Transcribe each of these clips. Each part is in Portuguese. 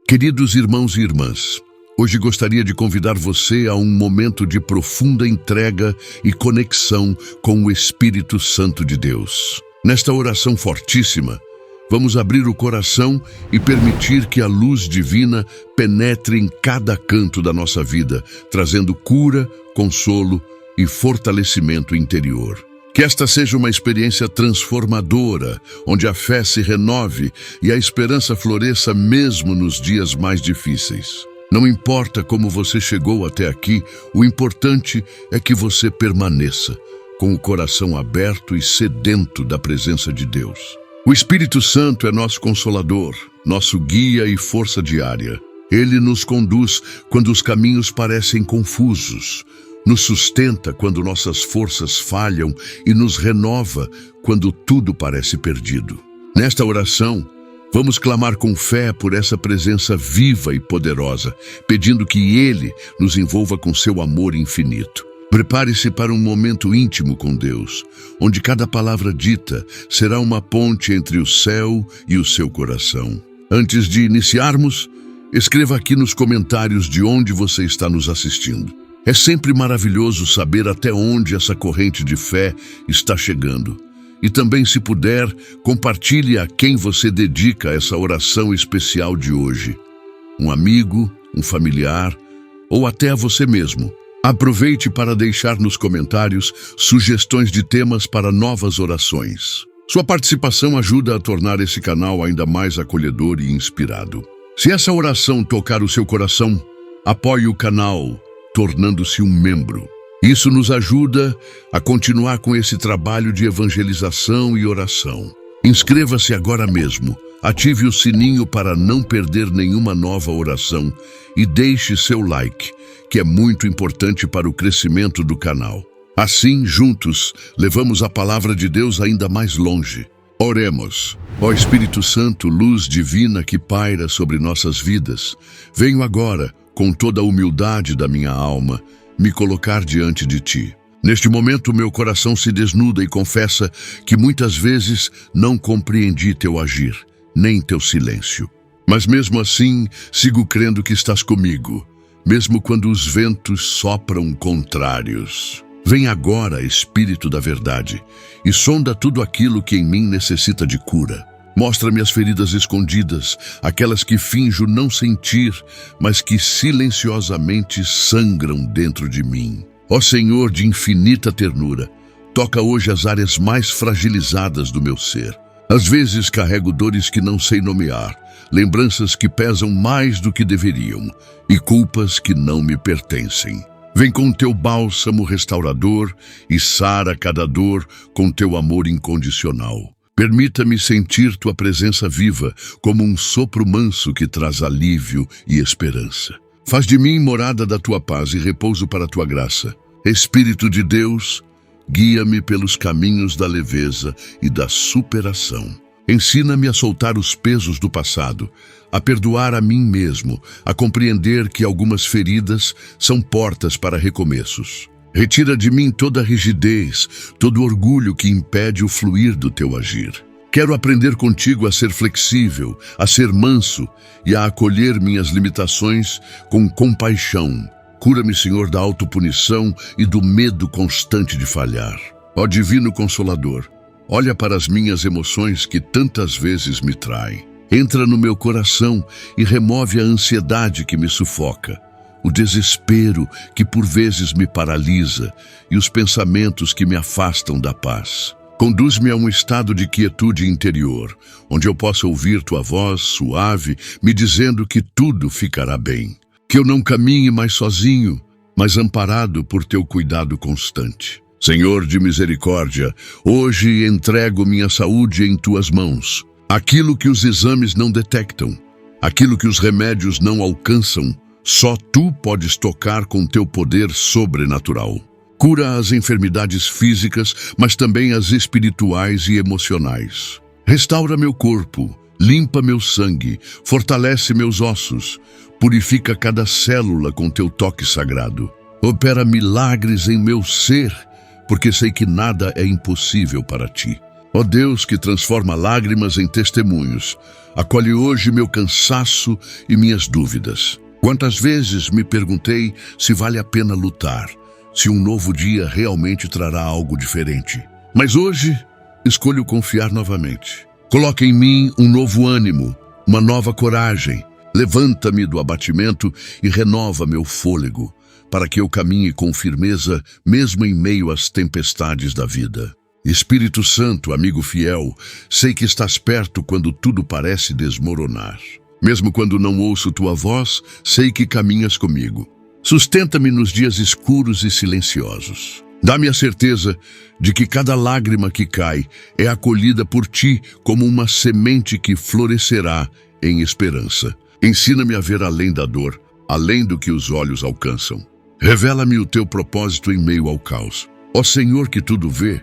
Queridos irmãos e irmãs, hoje gostaria de convidar você a um momento de profunda entrega e conexão com o Espírito Santo de Deus. Nesta oração fortíssima, vamos abrir o coração e permitir que a luz divina penetre em cada canto da nossa vida, trazendo cura, consolo e fortalecimento interior. Que esta seja uma experiência transformadora, onde a fé se renove e a esperança floresça mesmo nos dias mais difíceis. Não importa como você chegou até aqui, o importante é que você permaneça, com o coração aberto e sedento da presença de Deus. O Espírito Santo é nosso consolador, nosso guia e força diária. Ele nos conduz quando os caminhos parecem confusos, nos sustenta quando nossas forças falham e nos renova quando tudo parece perdido. Nesta oração, vamos clamar com fé por essa presença viva e poderosa, pedindo que Ele nos envolva com seu amor infinito. Prepare-se para um momento íntimo com Deus, onde cada palavra dita será uma ponte entre o céu e o seu coração. Antes de iniciarmos, escreva aqui nos comentários de onde você está nos assistindo. É sempre maravilhoso saber até onde essa corrente de fé está chegando. E também, se puder, compartilhe a quem você dedica essa oração especial de hoje. Um amigo, um familiar ou até a você mesmo. Aproveite para deixar nos comentários sugestões de temas para novas orações. Sua participação ajuda a tornar esse canal ainda mais acolhedor e inspirado. Se essa oração tocar o seu coração, apoie o canal, tornando-se um membro. Isso nos ajuda a continuar com esse trabalho de evangelização e oração. Inscreva-se agora mesmo, ative o sininho para não perder nenhuma nova oração e deixe seu like, que é muito importante para o crescimento do canal. Assim, juntos, levamos a palavra de Deus ainda mais longe. Oremos. Ó Espírito Santo, luz divina que paira sobre nossas vidas, venho agora, com toda a humildade da minha alma, me colocar diante de Ti. Neste momento, meu coração se desnuda e confessa que muitas vezes não compreendi Teu agir, nem Teu silêncio. Mas mesmo assim, sigo crendo que estás comigo, mesmo quando os ventos sopram contrários. Vem agora, Espírito da Verdade, e sonda tudo aquilo que em mim necessita de cura. Mostra-me as feridas escondidas, aquelas que finjo não sentir, mas que silenciosamente sangram dentro de mim. Ó Senhor de infinita ternura, toca hoje as áreas mais fragilizadas do meu ser. Às vezes carrego dores que não sei nomear, lembranças que pesam mais do que deveriam e culpas que não me pertencem. Vem com teu bálsamo restaurador e sara cada dor com teu amor incondicional. Permita-me sentir tua presença viva como um sopro manso que traz alívio e esperança. Faz de mim morada da tua paz e repouso para a tua graça. Espírito de Deus, guia-me pelos caminhos da leveza e da superação. Ensina-me a soltar os pesos do passado, a perdoar a mim mesmo, a compreender que algumas feridas são portas para recomeços. Retira de mim toda a rigidez, todo o orgulho que impede o fluir do teu agir. Quero aprender contigo a ser flexível, a ser manso e a acolher minhas limitações com compaixão. Cura-me, Senhor, da autopunição e do medo constante de falhar. Ó Divino Consolador, olha para as minhas emoções que tantas vezes me traem. Entra no meu coração e remove a ansiedade que me sufoca, o desespero que por vezes me paralisa e os pensamentos que me afastam da paz. Conduz-me a um estado de quietude interior, onde eu possa ouvir tua voz suave me dizendo que tudo ficará bem. Que eu não caminhe mais sozinho, mas amparado por teu cuidado constante. Senhor de misericórdia, hoje entrego minha saúde em tuas mãos. Aquilo que os exames não detectam, aquilo que os remédios não alcançam, só tu podes tocar com teu poder sobrenatural. Cura as enfermidades físicas, mas também as espirituais e emocionais. Restaura meu corpo, limpa meu sangue, fortalece meus ossos, purifica cada célula com teu toque sagrado. Opera milagres em meu ser, porque sei que nada é impossível para ti. Ó Deus, que transforma lágrimas em testemunhos, acolhe hoje meu cansaço e minhas dúvidas. Quantas vezes me perguntei se vale a pena lutar, se um novo dia realmente trará algo diferente. Mas hoje, escolho confiar novamente. Coloca em mim um novo ânimo, uma nova coragem. Levanta-me do abatimento e renova meu fôlego, para que eu caminhe com firmeza, mesmo em meio às tempestades da vida. Espírito Santo, amigo fiel, sei que estás perto quando tudo parece desmoronar. Mesmo quando não ouço tua voz, sei que caminhas comigo. Sustenta-me nos dias escuros e silenciosos. Dá-me a certeza de que cada lágrima que cai é acolhida por ti como uma semente que florescerá em esperança. Ensina-me a ver além da dor, além do que os olhos alcançam. Revela-me o teu propósito em meio ao caos. Ó Senhor que tudo vê,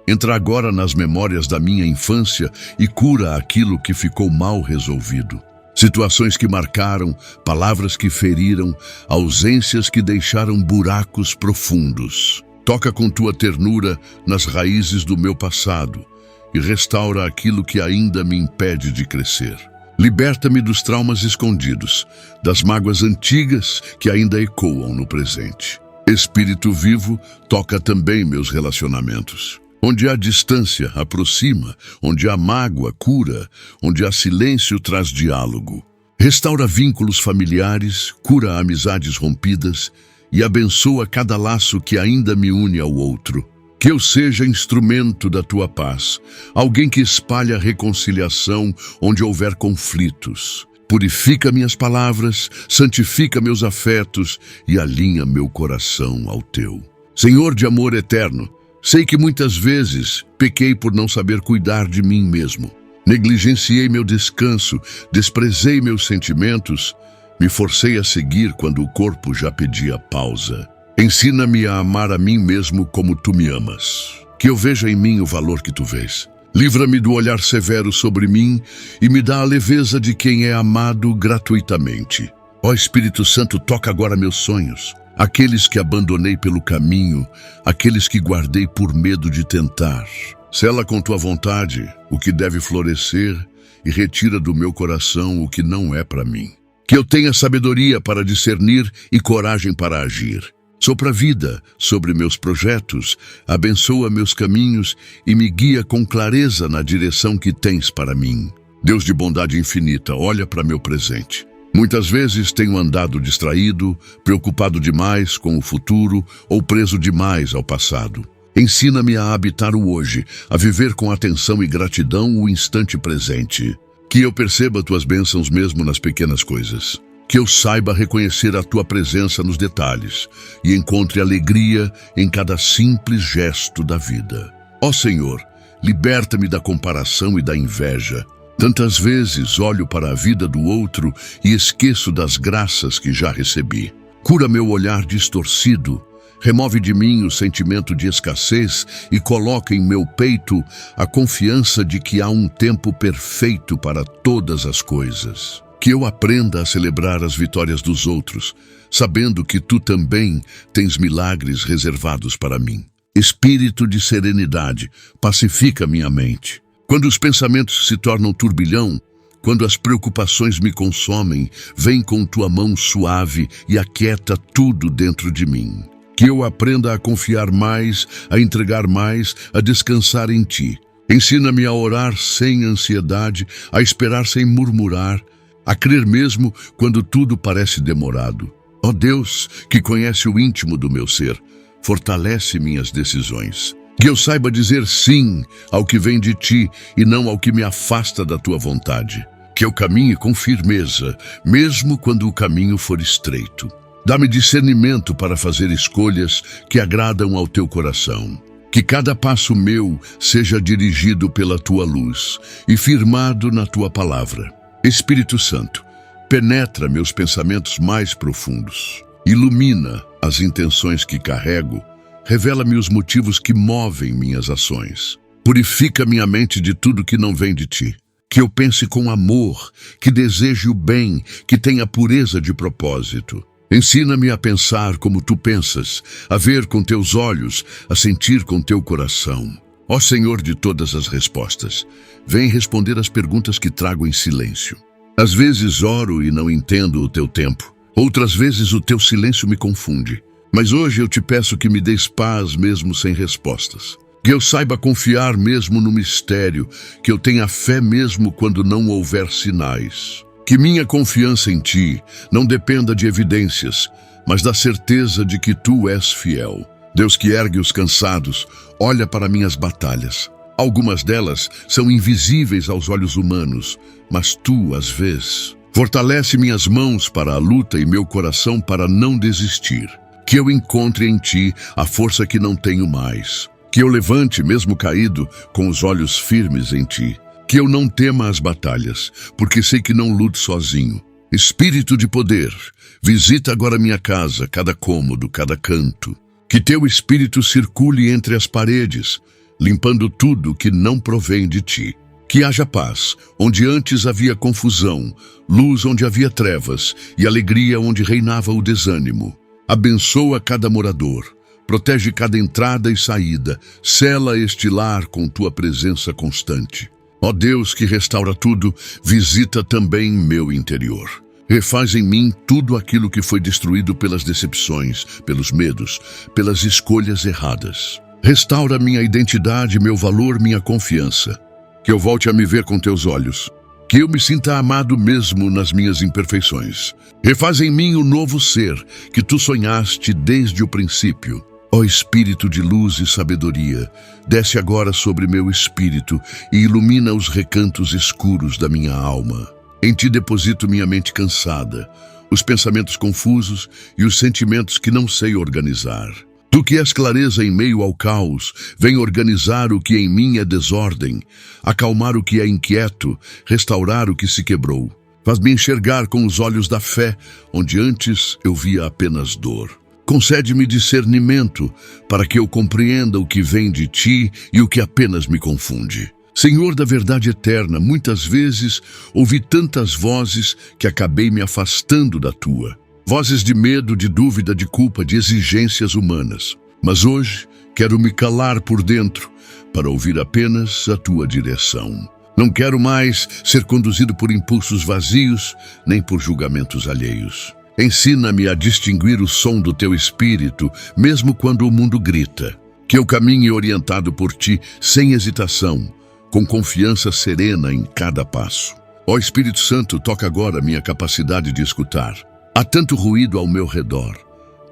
entra agora nas memórias da minha infância e cura aquilo que ficou mal resolvido. Situações que marcaram, palavras que feriram, ausências que deixaram buracos profundos. Toca com tua ternura nas raízes do meu passado e restaura aquilo que ainda me impede de crescer. Liberta-me dos traumas escondidos, das mágoas antigas que ainda ecoam no presente. Espírito vivo, toca também meus relacionamentos. Onde há distância, aproxima. Onde há mágoa, cura. Onde há silêncio, traz diálogo. Restaura vínculos familiares, cura amizades rompidas e abençoa cada laço que ainda me une ao outro. Que eu seja instrumento da tua paz, alguém que espalha reconciliação onde houver conflitos. Purifica minhas palavras, santifica meus afetos e alinha meu coração ao teu. Senhor de amor eterno, sei que muitas vezes pequei por não saber cuidar de mim mesmo. Negligenciei meu descanso, desprezei meus sentimentos, me forcei a seguir quando o corpo já pedia pausa. Ensina-me a amar a mim mesmo como tu me amas. Que eu veja em mim o valor que tu vês. Livra-me do olhar severo sobre mim e me dá a leveza de quem é amado gratuitamente. Ó Espírito Santo, toca agora meus sonhos. Aqueles que abandonei pelo caminho, aqueles que guardei por medo de tentar. Sela com tua vontade o que deve florescer e retira do meu coração o que não é para mim. Que eu tenha sabedoria para discernir e coragem para agir. Sopra vida sobre meus projetos, abençoa meus caminhos e me guia com clareza na direção que tens para mim. Deus de bondade infinita, olha para meu presente. Muitas vezes tenho andado distraído, preocupado demais com o futuro ou preso demais ao passado. Ensina-me a habitar o hoje, a viver com atenção e gratidão o instante presente. Que eu perceba tuas bênçãos mesmo nas pequenas coisas. Que eu saiba reconhecer a tua presença nos detalhes e encontre alegria em cada simples gesto da vida. Ó Senhor, liberta-me da comparação e da inveja. Tantas vezes olho para a vida do outro e esqueço das graças que já recebi. Cura meu olhar distorcido, remove de mim o sentimento de escassez e coloca em meu peito a confiança de que há um tempo perfeito para todas as coisas. Que eu aprenda a celebrar as vitórias dos outros, sabendo que tu também tens milagres reservados para mim. Espírito de serenidade, pacifica minha mente. Quando os pensamentos se tornam turbilhão, quando as preocupações me consomem, vem com tua mão suave e aquieta tudo dentro de mim. Que eu aprenda a confiar mais, a entregar mais, a descansar em ti. Ensina-me a orar sem ansiedade, a esperar sem murmurar, a crer mesmo quando tudo parece demorado. Ó Deus, que conhece o íntimo do meu ser, fortalece minhas decisões. Que eu saiba dizer sim ao que vem de ti e não ao que me afasta da tua vontade. Que eu caminhe com firmeza, mesmo quando o caminho for estreito. Dá-me discernimento para fazer escolhas que agradam ao teu coração. Que cada passo meu seja dirigido pela tua luz e firmado na tua palavra. Espírito Santo, penetra meus pensamentos mais profundos. Ilumina as intenções que carrego. Revela-me os motivos que movem minhas ações. Purifica minha mente de tudo que não vem de ti. Que eu pense com amor, que deseje o bem, que tenha pureza de propósito. Ensina-me a pensar como tu pensas, a ver com teus olhos, a sentir com teu coração. Ó Senhor de todas as respostas, vem responder as perguntas que trago em silêncio. Às vezes oro e não entendo o teu tempo. Outras vezes o teu silêncio me confunde. Mas hoje eu te peço que me des paz mesmo sem respostas. Que eu saiba confiar mesmo no mistério, que eu tenha fé mesmo quando não houver sinais. Que minha confiança em ti não dependa de evidências, mas da certeza de que tu és fiel. Deus que ergue os cansados, olha para minhas batalhas. Algumas delas são invisíveis aos olhos humanos, mas tu as vês. Fortalece minhas mãos para a luta e meu coração para não desistir. Que eu encontre em ti a força que não tenho mais. Que eu levante, mesmo caído, com os olhos firmes em ti. Que eu não tema as batalhas, porque sei que não luto sozinho. Espírito de poder, visita agora minha casa, cada cômodo, cada canto. Que teu espírito circule entre as paredes, limpando tudo que não provém de ti. Que haja paz, onde antes havia confusão, luz onde havia trevas e alegria onde reinava o desânimo. Abençoa cada morador, protege cada entrada e saída, sela este lar com tua presença constante. Ó Deus que restaura tudo, visita também meu interior. Refaz em mim tudo aquilo que foi destruído pelas decepções, pelos medos, pelas escolhas erradas. Restaura minha identidade, meu valor, minha confiança. Que eu volte a me ver com teus olhos. Que eu me sinta amado mesmo nas minhas imperfeições. Refaz em mim o novo ser que tu sonhaste desde o princípio. Ó Espírito de luz e sabedoria, desce agora sobre meu espírito e ilumina os recantos escuros da minha alma. Em ti deposito minha mente cansada, os pensamentos confusos e os sentimentos que não sei organizar. Tu que és clareza em meio ao caos, vem organizar o que em mim é desordem, acalmar o que é inquieto, restaurar o que se quebrou. Faz-me enxergar com os olhos da fé, onde antes eu via apenas dor. Concede-me discernimento, para que eu compreenda o que vem de ti e o que apenas me confunde. Senhor da verdade eterna, muitas vezes ouvi tantas vozes que acabei me afastando da tua. Vozes de medo, de dúvida, de culpa, de exigências humanas. Mas hoje quero me calar por dentro para ouvir apenas a tua direção. Não quero mais ser conduzido por impulsos vazios, nem por julgamentos alheios. Ensina-me a distinguir o som do teu espírito, mesmo quando o mundo grita. Que eu caminhe orientado por ti, sem hesitação, com confiança serena em cada passo. Ó Espírito Santo, toca agora minha capacidade de escutar. Há tanto ruído ao meu redor,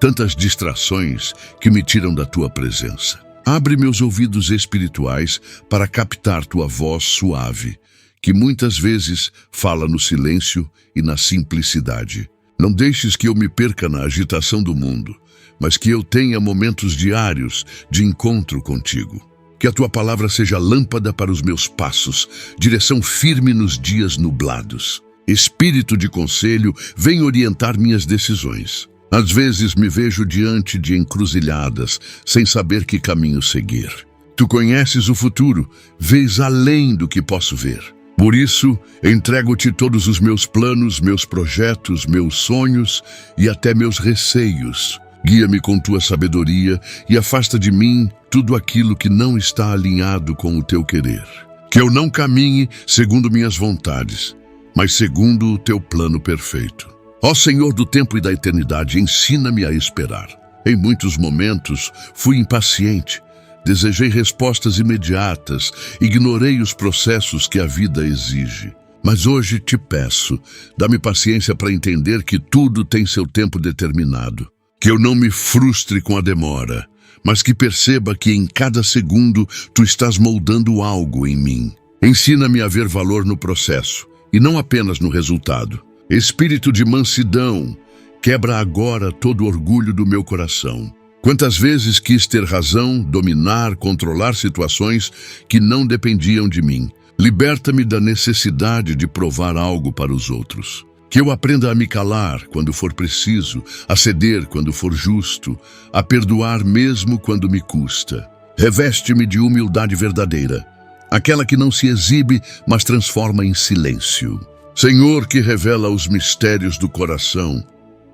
tantas distrações que me tiram da tua presença. Abre meus ouvidos espirituais para captar tua voz suave, que muitas vezes fala no silêncio e na simplicidade. Não deixes que eu me perca na agitação do mundo, mas que eu tenha momentos diários de encontro contigo. Que a tua palavra seja lâmpada para os meus passos, direção firme nos dias nublados. Espírito de conselho, vem orientar minhas decisões. Às vezes me vejo diante de encruzilhadas, sem saber que caminho seguir. Tu conheces o futuro, vês além do que posso ver. Por isso, entrego-te todos os meus planos, meus projetos, meus sonhos e até meus receios. Guia-me com tua sabedoria e afasta de mim tudo aquilo que não está alinhado com o teu querer. Que eu não caminhe segundo minhas vontades, mas segundo o teu plano perfeito. Ó Senhor do tempo e da eternidade, ensina-me a esperar. Em muitos momentos fui impaciente, desejei respostas imediatas, ignorei os processos que a vida exige. Mas hoje te peço, dá-me paciência para entender que tudo tem seu tempo determinado. Que eu não me frustre com a demora, mas que perceba que em cada segundo tu estás moldando algo em mim. Ensina-me a ver valor no processo, e não apenas no resultado. Espírito de mansidão, quebra agora todo o orgulho do meu coração. Quantas vezes quis ter razão, dominar, controlar situações que não dependiam de mim. Liberta-me da necessidade de provar algo para os outros. Que eu aprenda a me calar quando for preciso, a ceder quando for justo, a perdoar mesmo quando me custa. Reveste-me de humildade verdadeira, aquela que não se exibe, mas transforma em silêncio. Senhor, que revela os mistérios do coração,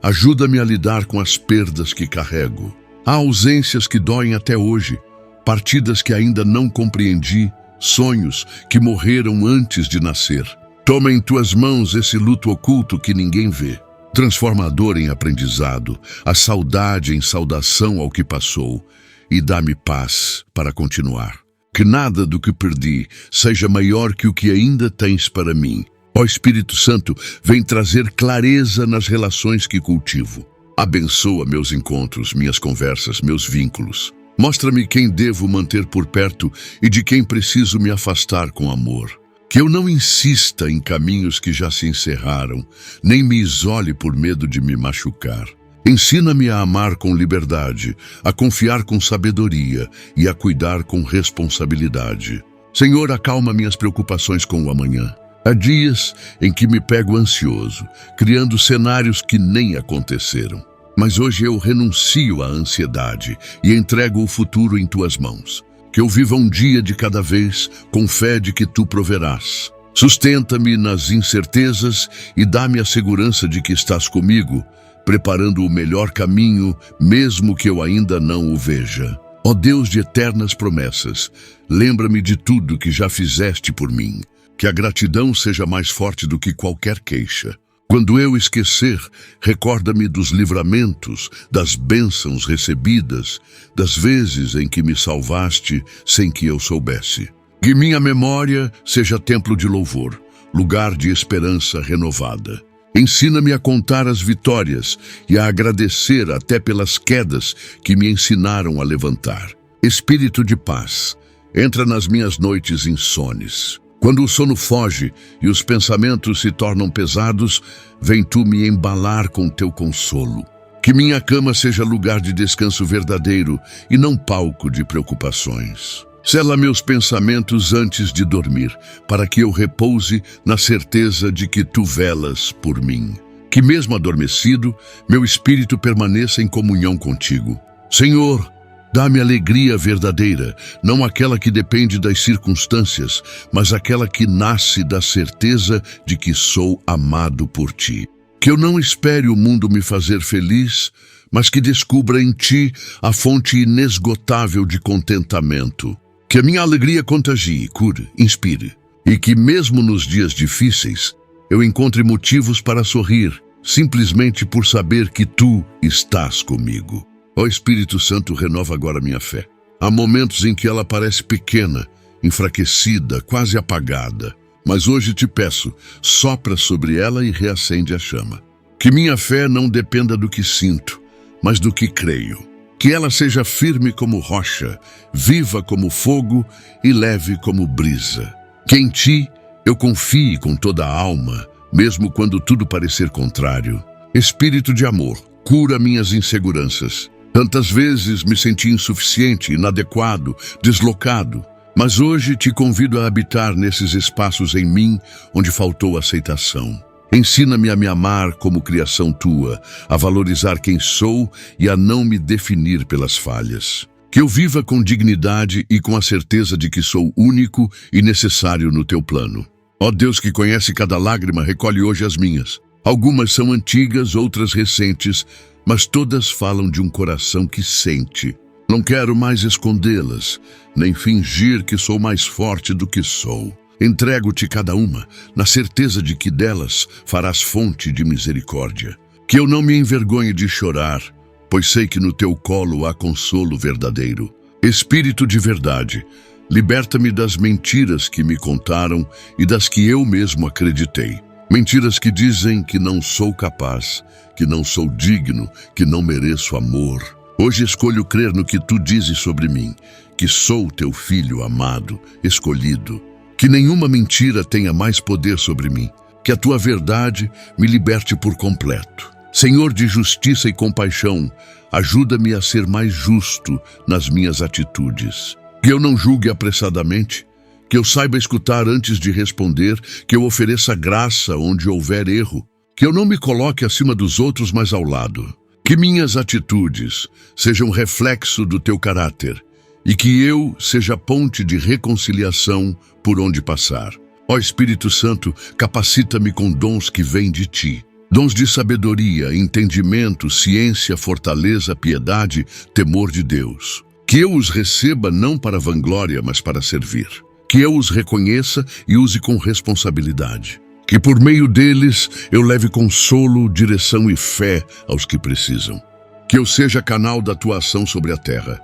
ajuda-me a lidar com as perdas que carrego. Há ausências que doem até hoje, partidas que ainda não compreendi, sonhos que morreram antes de nascer. Toma em tuas mãos esse luto oculto que ninguém vê. Transforma a dor em aprendizado, a saudade em saudação ao que passou, e dá-me paz para continuar. Que nada do que perdi seja maior que o que ainda tens para mim. Ó Espírito Santo, vem trazer clareza nas relações que cultivo. Abençoa meus encontros, minhas conversas, meus vínculos. Mostra-me quem devo manter por perto e de quem preciso me afastar com amor. Que eu não insista em caminhos que já se encerraram, nem me isole por medo de me machucar. Ensina-me a amar com liberdade, a confiar com sabedoria e a cuidar com responsabilidade. Senhor, acalma minhas preocupações com o amanhã. Há dias em que me pego ansioso, criando cenários que nem aconteceram. Mas hoje eu renuncio à ansiedade e entrego o futuro em tuas mãos. Que eu viva um dia de cada vez, com fé de que tu proverás. Sustenta-me nas incertezas e dá-me a segurança de que estás comigo, preparando o melhor caminho, mesmo que eu ainda não o veja. Ó Deus de eternas promessas, lembra-me de tudo que já fizeste por mim. Que a gratidão seja mais forte do que qualquer queixa. Quando eu esquecer, recorda-me dos livramentos, das bênçãos recebidas, das vezes em que me salvaste sem que eu soubesse. Que minha memória seja templo de louvor, lugar de esperança renovada. Ensina-me a contar as vitórias e a agradecer até pelas quedas que me ensinaram a levantar. Espírito de paz, entra nas minhas noites insones. Quando o sono foge e os pensamentos se tornam pesados, vem tu me embalar com teu consolo. Que minha cama seja lugar de descanso verdadeiro e não palco de preocupações. Sela meus pensamentos antes de dormir, para que eu repouse na certeza de que tu velas por mim. Que mesmo adormecido, meu espírito permaneça em comunhão contigo. Senhor, dá-me alegria verdadeira, não aquela que depende das circunstâncias, mas aquela que nasce da certeza de que sou amado por ti. Que eu não espere o mundo me fazer feliz, mas que descubra em ti a fonte inesgotável de contentamento. Que a minha alegria contagie, cure, inspire, e que mesmo nos dias difíceis, eu encontre motivos para sorrir, simplesmente por saber que tu estás comigo. Ó Espírito Santo, renova agora minha fé. Há momentos em que ela parece pequena, enfraquecida, quase apagada. Mas hoje te peço, sopra sobre ela e reacende a chama. Que minha fé não dependa do que sinto, mas do que creio. Que ela seja firme como rocha, viva como fogo e leve como brisa. Que em ti eu confie com toda a alma, mesmo quando tudo parecer contrário. Espírito de amor, cura minhas inseguranças. Tantas vezes me senti insuficiente, inadequado, deslocado. Mas hoje te convido a habitar nesses espaços em mim onde faltou aceitação. Ensina-me a me amar como criação tua, a valorizar quem sou e a não me definir pelas falhas. Que eu viva com dignidade e com a certeza de que sou único e necessário no teu plano. Ó Deus que conhece cada lágrima, recolhe hoje as minhas. Algumas são antigas, outras recentes, mas todas falam de um coração que sente. Não quero mais escondê-las, nem fingir que sou mais forte do que sou. Entrego-te cada uma, na certeza de que delas farás fonte de misericórdia. Que eu não me envergonhe de chorar, pois sei que no teu colo há consolo verdadeiro. Espírito de verdade, liberta-me das mentiras que me contaram e das que eu mesmo acreditei. Mentiras que dizem que não sou capaz, que não sou digno, que não mereço amor. Hoje escolho crer no que tu dizes sobre mim, que sou teu filho amado, escolhido. Que nenhuma mentira tenha mais poder sobre mim, que a tua verdade me liberte por completo. Senhor de justiça e compaixão, ajuda-me a ser mais justo nas minhas atitudes. Que eu não julgue apressadamente, que eu saiba escutar antes de responder, que eu ofereça graça onde houver erro, que eu não me coloque acima dos outros, mas ao lado. Que minhas atitudes sejam reflexo do teu caráter e que eu seja ponte de reconciliação por onde passar. Ó Espírito Santo, capacita-me com dons que vêm de ti. Dons de sabedoria, entendimento, ciência, fortaleza, piedade, temor de Deus. Que eu os receba não para vanglória, mas para servir. Que eu os reconheça e use com responsabilidade. Que por meio deles eu leve consolo, direção e fé aos que precisam. Que eu seja canal da tua ação sobre a terra.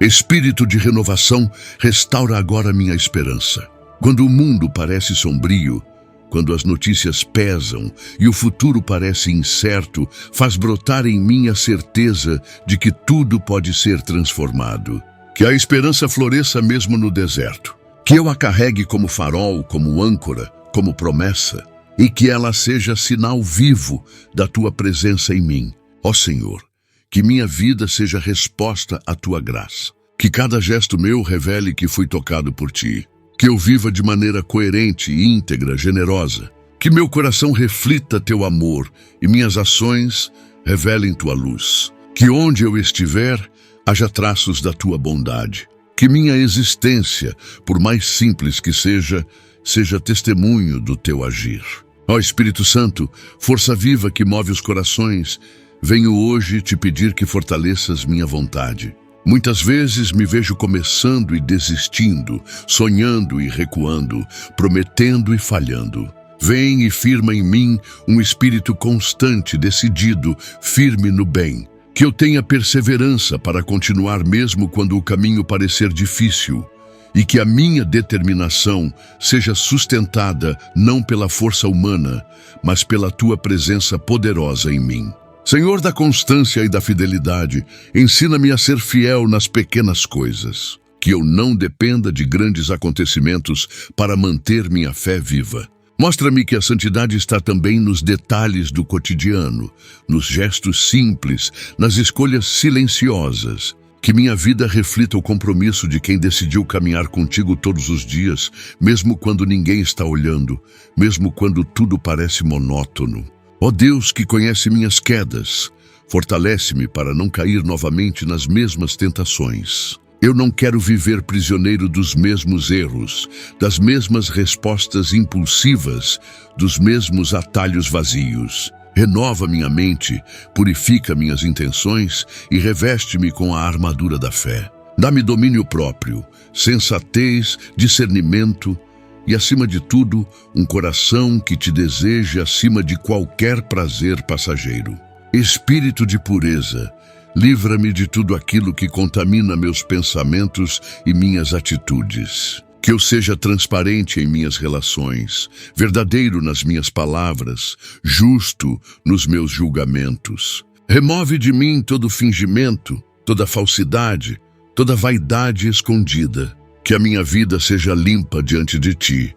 Espírito de renovação, restaura agora minha esperança. Quando o mundo parece sombrio, quando as notícias pesam e o futuro parece incerto, faz brotar em mim a certeza de que tudo pode ser transformado. Que a esperança floresça mesmo no deserto. Que eu a carregue como farol, como âncora, como promessa, e que ela seja sinal vivo da tua presença em mim. Ó Senhor, que minha vida seja resposta à tua graça. Que cada gesto meu revele que fui tocado por ti. Que eu viva de maneira coerente, íntegra, generosa. Que meu coração reflita teu amor e minhas ações revelem tua luz. Que onde eu estiver, haja traços da tua bondade. Que minha existência, por mais simples que seja testemunho do teu agir. Ó Espírito Santo, força viva que move os corações, venho hoje te pedir que fortaleças minha vontade. Muitas vezes me vejo começando e desistindo, sonhando e recuando, prometendo e falhando. Vem e firma em mim um espírito constante, decidido, firme no bem. Que eu tenha perseverança para continuar mesmo quando o caminho parecer difícil. E que a minha determinação seja sustentada não pela força humana, mas pela tua presença poderosa em mim. Senhor da constância e da fidelidade, ensina-me a ser fiel nas pequenas coisas. Que eu não dependa de grandes acontecimentos para manter minha fé viva. Mostra-me que a santidade está também nos detalhes do cotidiano, nos gestos simples, nas escolhas silenciosas. Que minha vida reflita o compromisso de quem decidiu caminhar contigo todos os dias, mesmo quando ninguém está olhando, mesmo quando tudo parece monótono. Ó Deus que conhece minhas quedas, fortalece-me para não cair novamente nas mesmas tentações. Eu não quero viver prisioneiro dos mesmos erros, das mesmas respostas impulsivas, dos mesmos atalhos vazios. Renova minha mente, purifica minhas intenções e reveste-me com a armadura da fé. Dá-me domínio próprio, sensatez, discernimento e, acima de tudo, um coração que te deseje acima de qualquer prazer passageiro. Espírito de pureza, livra-me de tudo aquilo que contamina meus pensamentos e minhas atitudes. Que eu seja transparente em minhas relações, verdadeiro nas minhas palavras, justo nos meus julgamentos. Remove de mim todo fingimento, toda falsidade, toda vaidade escondida. Que a minha vida seja limpa diante de ti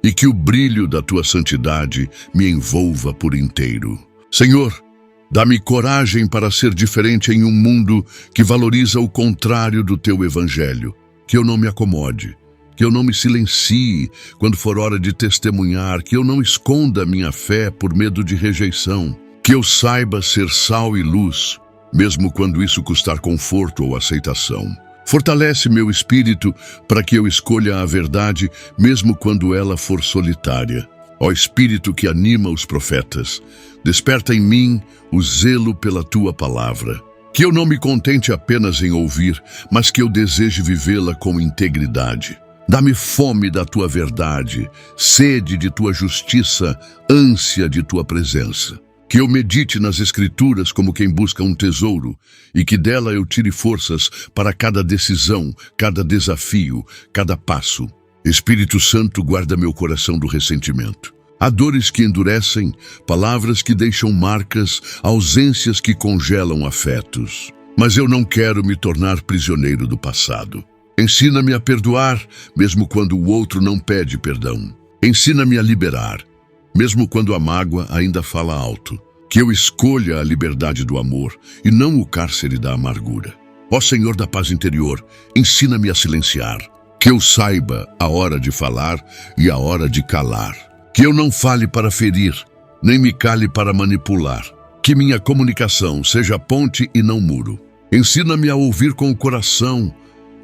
e que o brilho da tua santidade me envolva por inteiro. Senhor, dá-me coragem para ser diferente em um mundo que valoriza o contrário do teu evangelho. Que eu não me acomode, que eu não me silencie quando for hora de testemunhar, que eu não esconda minha fé por medo de rejeição. Que eu saiba ser sal e luz, mesmo quando isso custar conforto ou aceitação. Fortalece meu espírito para que eu escolha a verdade, mesmo quando ela for solitária. Ó Espírito que anima os profetas, desperta em mim o zelo pela tua palavra. Que eu não me contente apenas em ouvir, mas que eu deseje vivê-la com integridade. Dá-me fome da tua verdade, sede de tua justiça, ânsia de tua presença. Que eu medite nas Escrituras como quem busca um tesouro e que dela eu tire forças para cada decisão, cada desafio, cada passo. Espírito Santo, guarda meu coração do ressentimento. Há dores que endurecem, palavras que deixam marcas, ausências que congelam afetos. Mas eu não quero me tornar prisioneiro do passado. Ensina-me a perdoar, mesmo quando o outro não pede perdão. Ensina-me a liberar, mesmo quando a mágoa ainda fala alto. Que eu escolha a liberdade do amor e não o cárcere da amargura. Ó Senhor da paz interior, ensina-me a silenciar. Que eu saiba a hora de falar e a hora de calar. Que eu não fale para ferir, nem me cale para manipular. Que minha comunicação seja ponte e não muro. Ensina-me a ouvir com o coração,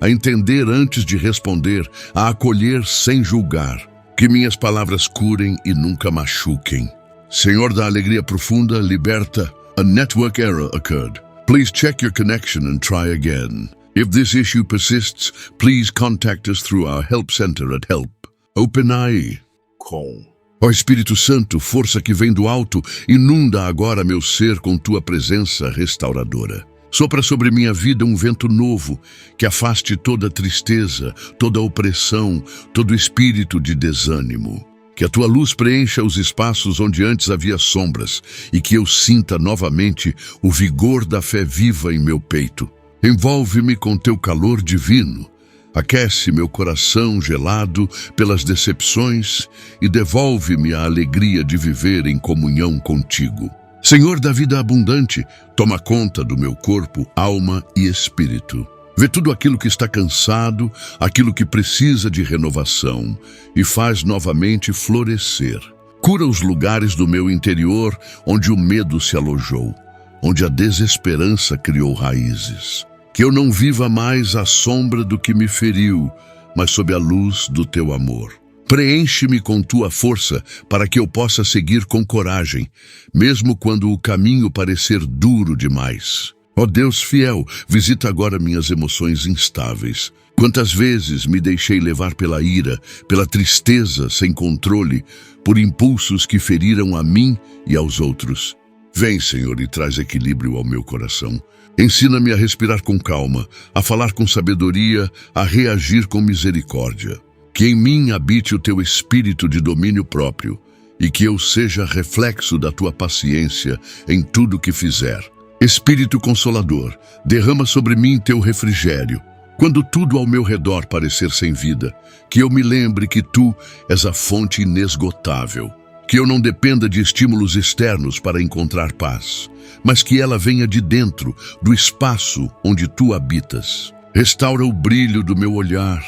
a entender antes de responder, a acolher sem julgar. Que minhas palavras curem e nunca machuquem. Senhor da alegria profunda, liberta. A network error occurred. Please check your connection and try again. If this issue persists, please contact us through our help center at help@openai.com. Ó Espírito Santo, força que vem do alto, inunda agora meu ser com tua presença restauradora. Sopra sobre minha vida um vento novo, que afaste toda tristeza, toda opressão, todo espírito de desânimo. Que a tua luz preencha os espaços onde antes havia sombras e que eu sinta novamente o vigor da fé viva em meu peito. Envolve-me com teu calor divino. Aquece meu coração gelado pelas decepções e devolve-me a alegria de viver em comunhão contigo. Senhor da vida abundante, toma conta do meu corpo, alma e espírito. Vê tudo aquilo que está cansado, aquilo que precisa de renovação e faz novamente florescer. Cura os lugares do meu interior onde o medo se alojou, onde a desesperança criou raízes. Que eu não viva mais à sombra do que me feriu, mas sob a luz do teu amor. Preenche-me com tua força para que eu possa seguir com coragem, mesmo quando o caminho parecer duro demais. Ó Deus fiel, visita agora minhas emoções instáveis. Quantas vezes me deixei levar pela ira, pela tristeza sem controle, por impulsos que feriram a mim e aos outros. Vem, Senhor, e traz equilíbrio ao meu coração. Ensina-me a respirar com calma, a falar com sabedoria, a reagir com misericórdia. Que em mim habite o teu espírito de domínio próprio e que eu seja reflexo da tua paciência em tudo que fizer. Espírito Consolador, derrama sobre mim teu refrigério. Quando tudo ao meu redor parecer sem vida, que eu me lembre que tu és a fonte inesgotável. Que eu não dependa de estímulos externos para encontrar paz, mas que ela venha de dentro, do espaço onde tu habitas. Restaura o brilho do meu olhar,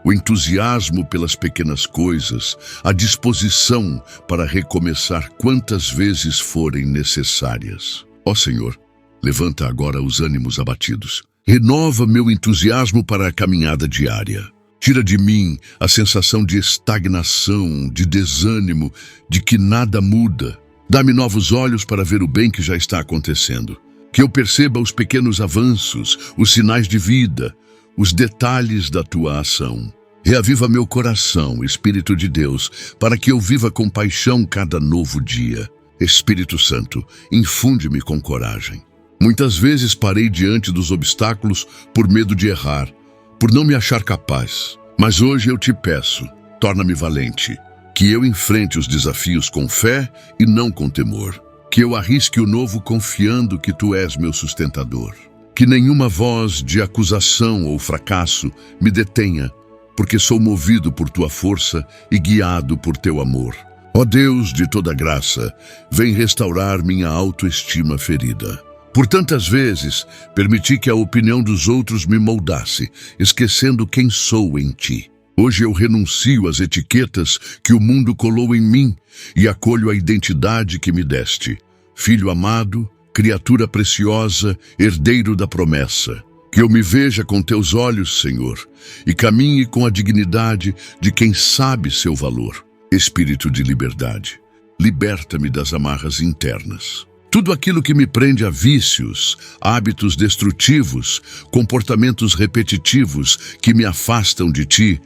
o entusiasmo pelas pequenas coisas, a disposição para recomeçar quantas vezes forem necessárias. Ó Senhor, levanta agora os ânimos abatidos. Renova meu entusiasmo para a caminhada diária. Tira de mim a sensação de estagnação, de desânimo, de que nada muda. Dá-me novos olhos para ver o bem que já está acontecendo. Que eu perceba os pequenos avanços, os sinais de vida, os detalhes da tua ação. Reaviva meu coração, Espírito de Deus, para que eu viva com paixão cada novo dia. Espírito Santo, infunde-me com coragem. Muitas vezes parei diante dos obstáculos por medo de errar, por não me achar capaz. Mas hoje eu te peço, torna-me valente. Que eu enfrente os desafios com fé e não com temor. Que eu arrisque o novo confiando que tu és meu sustentador. Que nenhuma voz de acusação ou fracasso me detenha, porque sou movido por tua força e guiado por teu amor. Ó Deus de toda graça, vem restaurar minha autoestima ferida. Por tantas vezes, permiti que a opinião dos outros me moldasse, esquecendo quem sou em ti. Hoje eu renuncio às etiquetas que o mundo colou em mim e acolho a identidade que me deste. Filho amado, criatura preciosa, herdeiro da promessa. Que eu me veja com teus olhos, Senhor, e caminhe com a dignidade de quem sabe seu valor. Espírito de liberdade, liberta-me das amarras internas. Tudo aquilo que me prende a vícios, hábitos destrutivos, comportamentos repetitivos que me afastam de ti,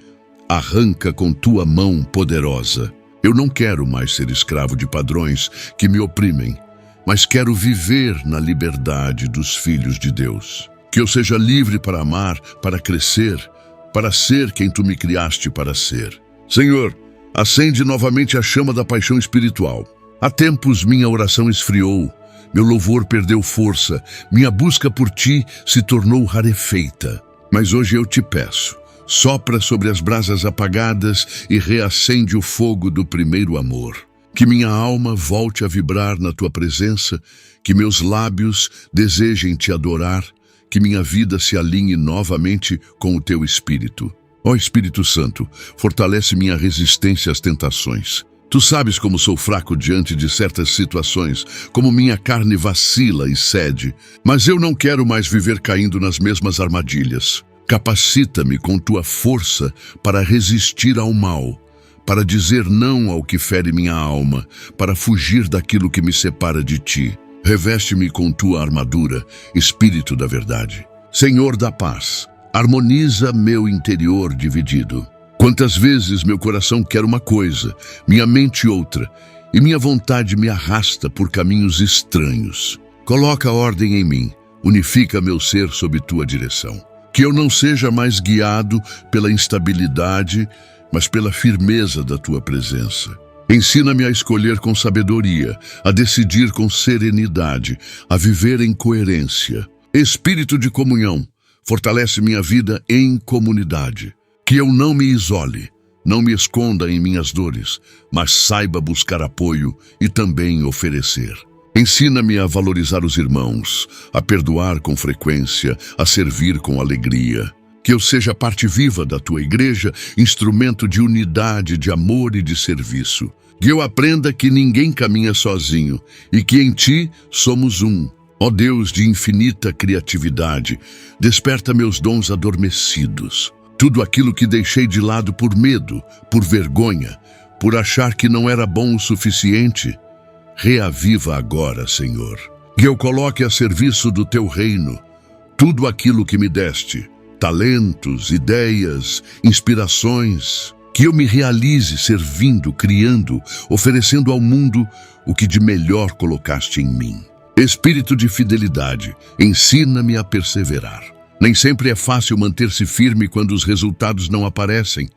arranca com tua mão poderosa. Eu não quero mais ser escravo de padrões que me oprimem, mas quero viver na liberdade dos filhos de Deus. Que eu seja livre para amar, para crescer, para ser quem tu me criaste para ser. Senhor, acende novamente a chama da paixão espiritual. Há tempos minha oração esfriou, meu louvor perdeu força, minha busca por ti se tornou rarefeita. Mas hoje eu te peço, sopra sobre as brasas apagadas e reacende o fogo do primeiro amor. Que minha alma volte a vibrar na tua presença, que meus lábios desejem te adorar, que minha vida se alinhe novamente com o teu Espírito. Ó Espírito Santo, fortalece minha resistência às tentações. Tu sabes como sou fraco diante de certas situações, como minha carne vacila e cede. Mas eu não quero mais viver caindo nas mesmas armadilhas. Capacita-me com tua força para resistir ao mal, para dizer não ao que fere minha alma, para fugir daquilo que me separa de ti. Reveste-me com tua armadura, Espírito da verdade. Senhor da paz, harmoniza meu interior dividido. Quantas vezes meu coração quer uma coisa, minha mente outra, e minha vontade me arrasta por caminhos estranhos. Coloca ordem em mim, unifica meu ser sob tua direção. Que eu não seja mais guiado pela instabilidade, mas pela firmeza da tua presença. Ensina-me a escolher com sabedoria, a decidir com serenidade, a viver em coerência. Espírito de comunhão, fortalece minha vida em comunidade. Que eu não me isole, não me esconda em minhas dores, mas saiba buscar apoio e também oferecer. Ensina-me a valorizar os irmãos, a perdoar com frequência, a servir com alegria. Que eu seja parte viva da tua igreja, instrumento de unidade, de amor e de serviço. Que eu aprenda que ninguém caminha sozinho e que em ti somos um. Ó Deus de infinita criatividade, desperta meus dons adormecidos. Tudo aquilo que deixei de lado por medo, por vergonha, por achar que não era bom o suficiente, reaviva agora, Senhor. Que eu coloque a serviço do teu reino tudo aquilo que me deste, talentos, ideias, inspirações. Que eu me realize servindo, criando, oferecendo ao mundo o que de melhor colocaste em mim. Espírito de fidelidade, ensina-me a perseverar. Nem sempre é fácil manter-se firme quando os resultados não aparecem,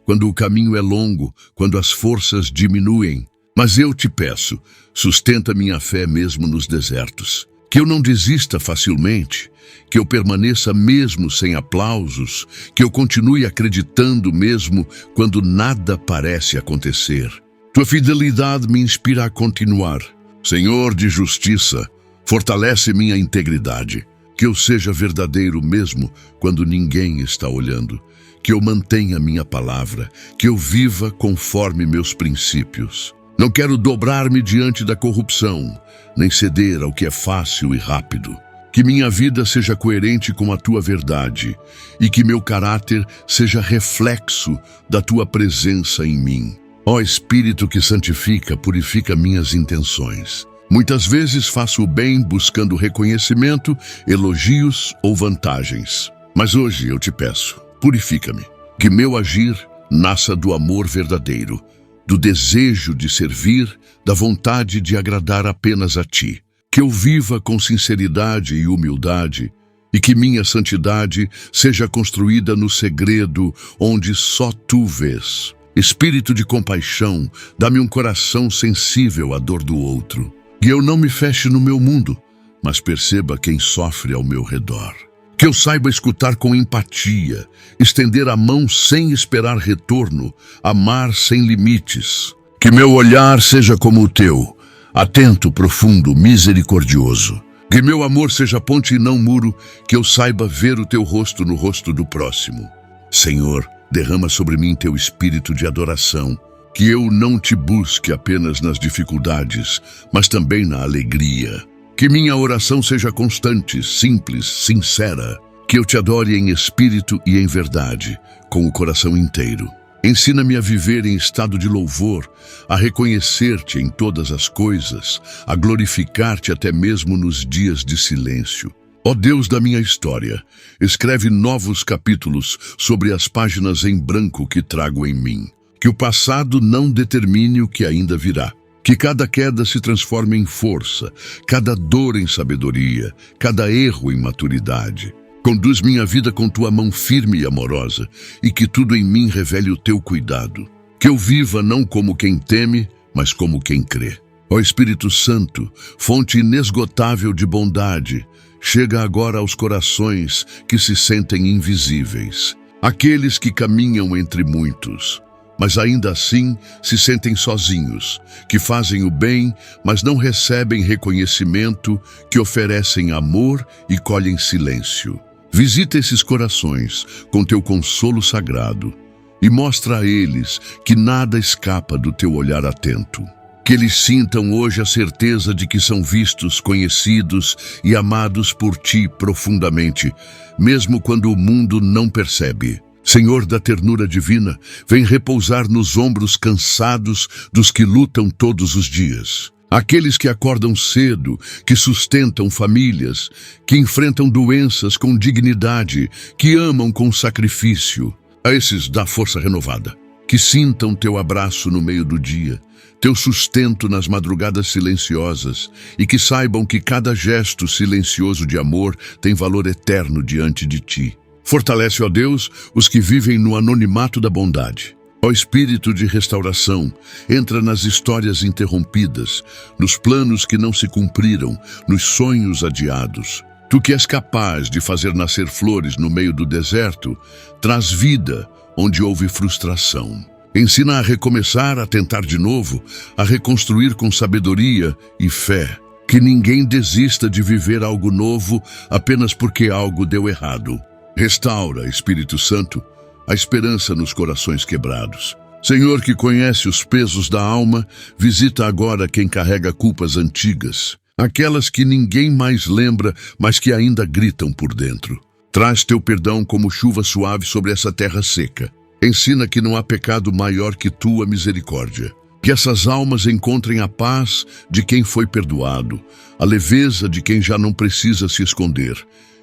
quando o caminho é longo, quando as forças diminuem. Mas eu te peço, sustenta minha fé mesmo nos desertos. Que eu não desista facilmente, que eu permaneça mesmo sem aplausos, que eu continue acreditando mesmo quando nada parece acontecer. Tua fidelidade me inspira a continuar. Senhor de justiça, fortalece minha integridade. Que eu seja verdadeiro mesmo quando ninguém está olhando. Que eu mantenha minha palavra, que eu viva conforme meus princípios. Não quero dobrar-me diante da corrupção, nem ceder ao que é fácil e rápido. Que minha vida seja coerente com a tua verdade e que meu caráter seja reflexo da tua presença em mim. Ó Espírito que santifica, purifica minhas intenções. Muitas vezes faço o bem buscando reconhecimento, elogios ou vantagens. Mas hoje eu te peço, purifica-me. Que meu agir nasça do amor verdadeiro, do desejo de servir, da vontade de agradar apenas a ti. Que eu viva com sinceridade e humildade e que minha santidade seja construída no segredo onde só tu vês. Espírito de compaixão, dá-me um coração sensível à dor do outro. Que eu não me feche no meu mundo, mas perceba quem sofre ao meu redor. Que eu saiba escutar com empatia, estender a mão sem esperar retorno, amar sem limites. Que meu olhar seja como o teu, atento, profundo, misericordioso. Que meu amor seja ponte e não muro, que eu saiba ver o teu rosto no rosto do próximo. Senhor, derrama sobre mim teu espírito de adoração, que eu não te busque apenas nas dificuldades, mas também na alegria. Que minha oração seja constante, simples, sincera. Que eu te adore em espírito e em verdade, com o coração inteiro. Ensina-me a viver em estado de louvor, a reconhecer-te em todas as coisas, a glorificar-te até mesmo nos dias de silêncio. Ó Deus da minha história, escreve novos capítulos sobre as páginas em branco que trago em mim. Que o passado não determine o que ainda virá. Que cada queda se transforme em força, cada dor em sabedoria, cada erro em maturidade. Conduz minha vida com tua mão firme e amorosa, e que tudo em mim revele o teu cuidado. Que eu viva não como quem teme, mas como quem crê. Ó Espírito Santo, fonte inesgotável de bondade, chega agora aos corações que se sentem invisíveis. Aqueles que caminham entre muitos, mas ainda assim se sentem sozinhos, que fazem o bem, mas não recebem reconhecimento, que oferecem amor e colhem silêncio. Visita esses corações com teu consolo sagrado e mostra a eles que nada escapa do teu olhar atento. Que eles sintam hoje a certeza de que são vistos, conhecidos e amados por ti profundamente, mesmo quando o mundo não percebe. Senhor da ternura divina, vem repousar nos ombros cansados dos que lutam todos os dias. Aqueles que acordam cedo, que sustentam famílias, que enfrentam doenças com dignidade, que amam com sacrifício. A esses dá força renovada. Que sintam teu abraço no meio do dia, teu sustento nas madrugadas silenciosas, e que saibam que cada gesto silencioso de amor tem valor eterno diante de ti. Fortalece, ó Deus, os que vivem no anonimato da bondade. Ó Espírito de restauração, entra nas histórias interrompidas, nos planos que não se cumpriram, nos sonhos adiados. Tu que és capaz de fazer nascer flores no meio do deserto, traz vida onde houve frustração. Ensina a recomeçar, a tentar de novo, a reconstruir com sabedoria e fé. Que ninguém desista de viver algo novo apenas porque algo deu errado. Restaura, Espírito Santo, a esperança nos corações quebrados. Senhor, que conhece os pesos da alma, visita agora quem carrega culpas antigas, aquelas que ninguém mais lembra, mas que ainda gritam por dentro. Traz teu perdão como chuva suave sobre essa terra seca. Ensina que não há pecado maior que tua misericórdia. Que essas almas encontrem a paz de quem foi perdoado, a leveza de quem já não precisa se esconder,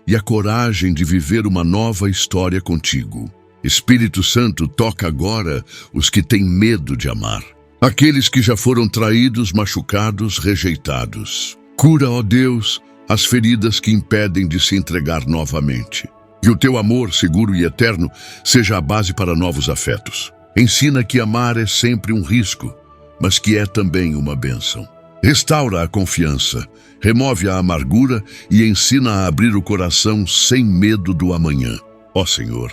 e a coragem de viver uma nova história contigo. Espírito Santo, toca agora os que têm medo de amar. Aqueles que já foram traídos, machucados, rejeitados. Cura, ó Deus, as feridas que impedem de se entregar novamente. Que o teu amor, seguro e eterno, seja a base para novos afetos. Ensina que amar é sempre um risco, mas que é também uma bênção. Restaura a confiança, remove a amargura e ensina a abrir o coração sem medo do amanhã. Ó Senhor,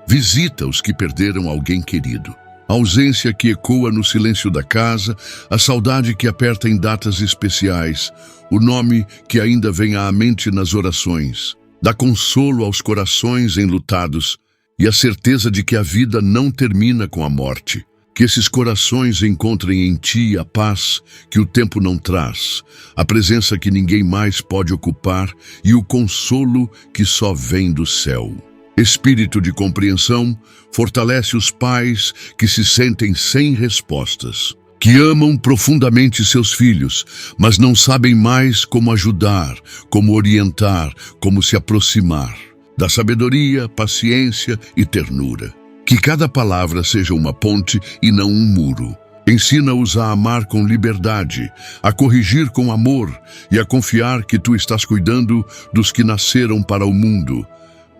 visita os que perderam alguém querido. A ausência que ecoa no silêncio da casa, a saudade que aperta em datas especiais, o nome que ainda vem à mente nas orações. Dá consolo aos corações enlutados e a certeza de que a vida não termina com a morte. Que esses corações encontrem em ti a paz que o tempo não traz, a presença que ninguém mais pode ocupar e o consolo que só vem do céu. Espírito de compreensão, fortalece os pais que se sentem sem respostas, que amam profundamente seus filhos, mas não sabem mais como ajudar, como orientar, como se aproximar. Dá sabedoria, paciência e ternura. Que cada palavra seja uma ponte e não um muro. Ensina-os a amar com liberdade, a corrigir com amor e a confiar que tu estás cuidando dos que nasceram para o mundo,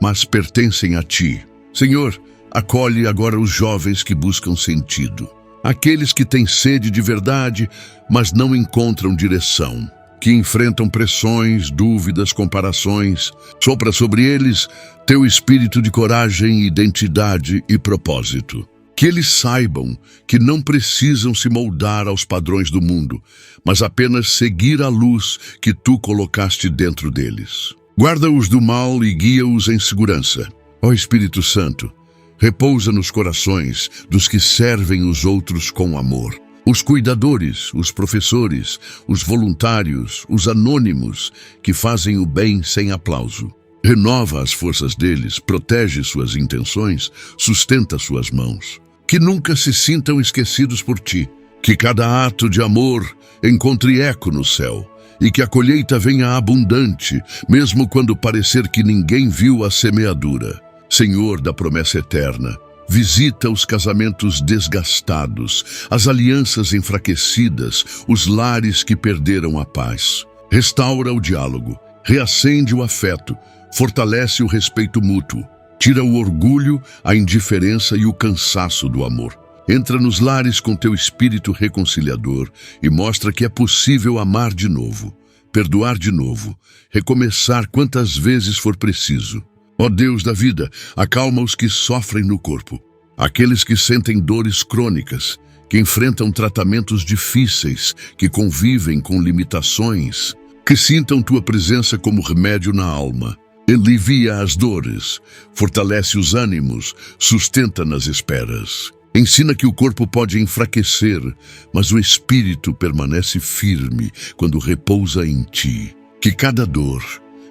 mas pertencem a ti. Senhor, acolhe agora os jovens que buscam sentido. Aqueles que têm sede de verdade, mas não encontram direção. Que enfrentam pressões, dúvidas, comparações. Sopra sobre eles teu espírito de coragem, identidade e propósito. Que eles saibam que não precisam se moldar aos padrões do mundo, mas apenas seguir a luz que tu colocaste dentro deles. Guarda-os do mal e guia-os em segurança. Ó Espírito Santo, repousa nos corações dos que servem os outros com amor. Os cuidadores, os professores, os voluntários, os anônimos que fazem o bem sem aplauso. Renova as forças deles, protege suas intenções, sustenta suas mãos. Que nunca se sintam esquecidos por ti. Que cada ato de amor encontre eco no céu. E que a colheita venha abundante, mesmo quando parecer que ninguém viu a semeadura. Senhor da promessa eterna, visita os casamentos desgastados, as alianças enfraquecidas, os lares que perderam a paz. Restaura o diálogo, reacende o afeto, fortalece o respeito mútuo, tira o orgulho, a indiferença e o cansaço do amor. Entra nos lares com teu espírito reconciliador e mostra que é possível amar de novo, perdoar de novo, recomeçar quantas vezes for preciso. Ó Deus da vida, acalma os que sofrem no corpo, aqueles que sentem dores crônicas, que enfrentam tratamentos difíceis, que convivem com limitações, que sintam tua presença como remédio na alma. Alivia as dores, fortalece os ânimos, sustenta nas esperas. Ensina que o corpo pode enfraquecer, mas o espírito permanece firme quando repousa em ti. Que cada dor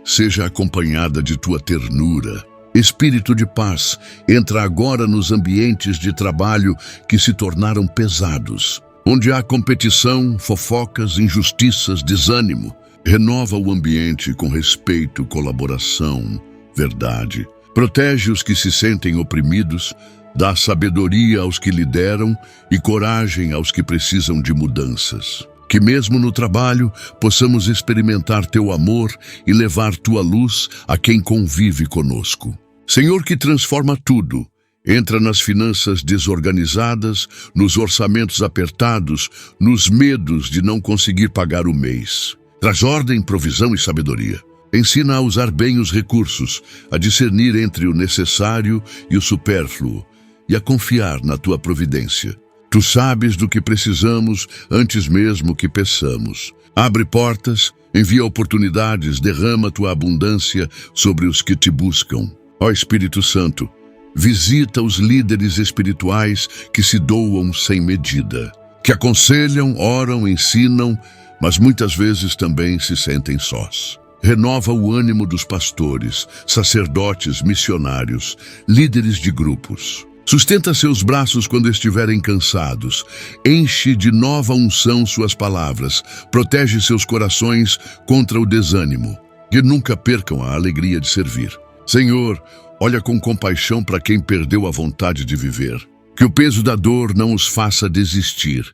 seja acompanhada de tua ternura. Espírito de paz, entra agora nos ambientes de trabalho que se tornaram pesados. Onde há competição, fofocas, injustiças, desânimo, renova o ambiente com respeito, colaboração, verdade. Protege os que se sentem oprimidos, dá sabedoria aos que lideram e coragem aos que precisam de mudanças. Que mesmo no trabalho possamos experimentar teu amor e levar tua luz a quem convive conosco. Senhor, que transforma tudo, entra nas finanças desorganizadas, nos orçamentos apertados, nos medos de não conseguir pagar o mês. Traz ordem, provisão e sabedoria. Ensina a usar bem os recursos, a discernir entre o necessário e o supérfluo, e a confiar na tua providência. Tu sabes do que precisamos antes mesmo que peçamos. Abre portas, envia oportunidades, derrama tua abundância sobre os que te buscam. Ó Espírito Santo, visita os líderes espirituais que se doam sem medida, que aconselham, oram, ensinam, mas muitas vezes também se sentem sós. Renova o ânimo dos pastores, sacerdotes, missionários, líderes de grupos. Sustenta seus braços quando estiverem cansados. Enche de nova unção suas palavras. Protege seus corações contra o desânimo. Que nunca percam a alegria de servir. Senhor, olha com compaixão para quem perdeu a vontade de viver. Que o peso da dor não os faça desistir.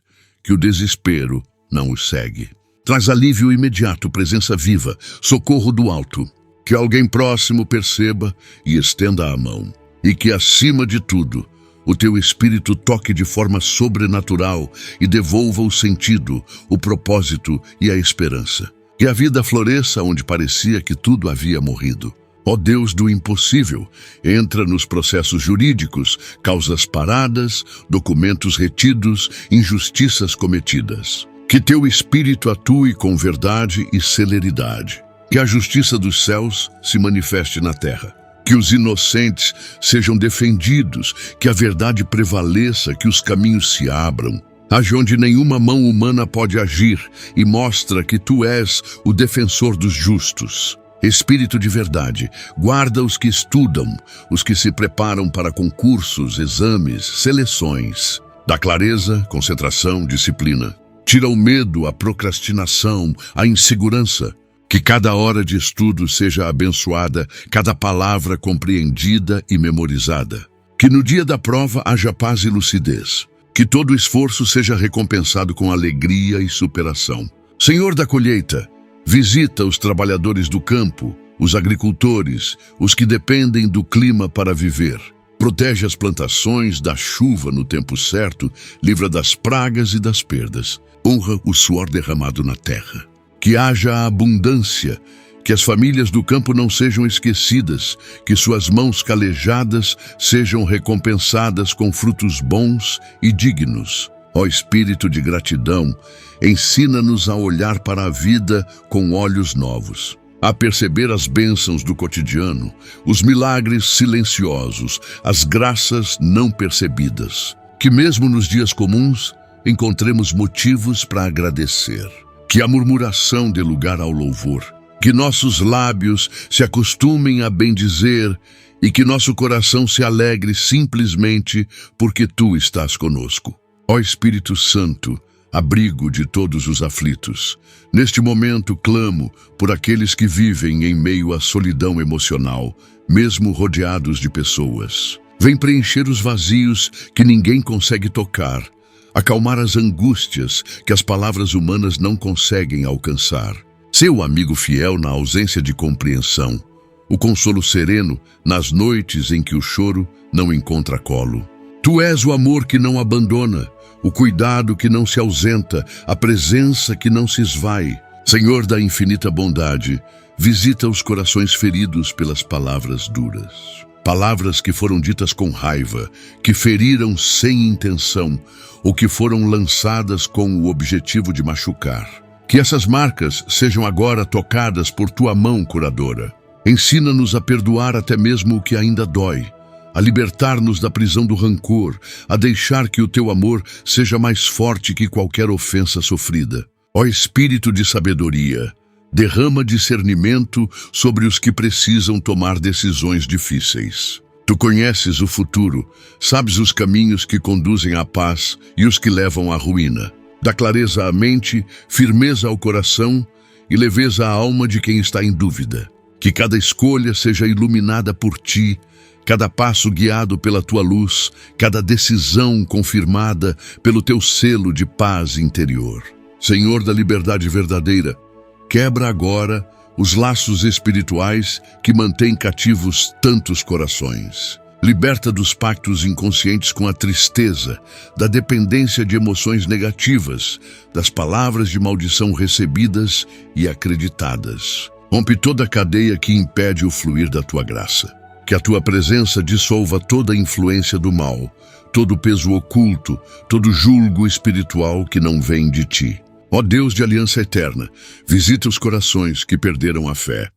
Que o desespero não os segue. Traz alívio imediato, presença viva, socorro do alto. Que alguém próximo perceba e estenda a mão. E que, acima de tudo, o teu Espírito toque de forma sobrenatural e devolva o sentido, o propósito e a esperança. Que a vida floresça onde parecia que tudo havia morrido. Ó Deus do impossível, entra nos processos jurídicos, causas paradas, documentos retidos, injustiças cometidas. Que teu Espírito atue com verdade e celeridade. Que a justiça dos céus se manifeste na terra. Que os inocentes sejam defendidos, que a verdade prevaleça, que os caminhos se abram. Age onde nenhuma mão humana pode agir e mostra que tu és o defensor dos justos. Espírito de verdade, guarda os que estudam, os que se preparam para concursos, exames, seleções. Dá clareza, concentração, disciplina. Tira o medo, a procrastinação, a insegurança. Que cada hora de estudo seja abençoada, cada palavra compreendida e memorizada. Que no dia da prova haja paz e lucidez. Que todo esforço seja recompensado com alegria e superação. Senhor da colheita, visita os trabalhadores do campo, os agricultores, os que dependem do clima para viver. Protege as plantações, dá chuva no tempo certo, livra das pragas e das perdas. Honra o suor derramado na terra. Que haja abundância, que as famílias do campo não sejam esquecidas, que suas mãos calejadas sejam recompensadas com frutos bons e dignos. Ó Espírito de gratidão, ensina-nos a olhar para a vida com olhos novos, a perceber as bênçãos do cotidiano, os milagres silenciosos, as graças não percebidas. Que mesmo nos dias comuns, encontremos motivos para agradecer. Que a murmuração dê lugar ao louvor. Que nossos lábios se acostumem a bendizer e que nosso coração se alegre simplesmente porque tu estás conosco. Ó Espírito Santo, abrigo de todos os aflitos, neste momento clamo por aqueles que vivem em meio à solidão emocional, mesmo rodeados de pessoas. Vem preencher os vazios que ninguém consegue tocar, acalmar as angústias que as palavras humanas não conseguem alcançar. Seu amigo fiel na ausência de compreensão, o consolo sereno nas noites em que o choro não encontra colo. Tu és o amor que não abandona, o cuidado que não se ausenta, a presença que não se esvai. Senhor da infinita bondade, visita os corações feridos pelas palavras duras. Palavras que foram ditas com raiva, que feriram sem intenção, ou que foram lançadas com o objetivo de machucar. Que essas marcas sejam agora tocadas por tua mão curadora. Ensina-nos a perdoar até mesmo o que ainda dói, a libertar-nos da prisão do rancor, a deixar que o teu amor seja mais forte que qualquer ofensa sofrida. Ó Espírito de sabedoria, derrama discernimento sobre os que precisam tomar decisões difíceis. Tu conheces o futuro, sabes os caminhos que conduzem à paz e os que levam à ruína. Dá clareza à mente, firmeza ao coração e leveza à alma de quem está em dúvida. Que cada escolha seja iluminada por ti, cada passo guiado pela tua luz, cada decisão confirmada pelo teu selo de paz interior. Senhor da liberdade verdadeira, quebra agora os laços espirituais que mantêm cativos tantos corações. Liberta dos pactos inconscientes com a tristeza, da dependência de emoções negativas, das palavras de maldição recebidas e acreditadas. Rompe toda a cadeia que impede o fluir da tua graça. Que a tua presença dissolva toda a influência do mal, todo o peso oculto, todo julgo espiritual que não vem de ti. Ó Deus de aliança eterna, visita os corações que perderam a fé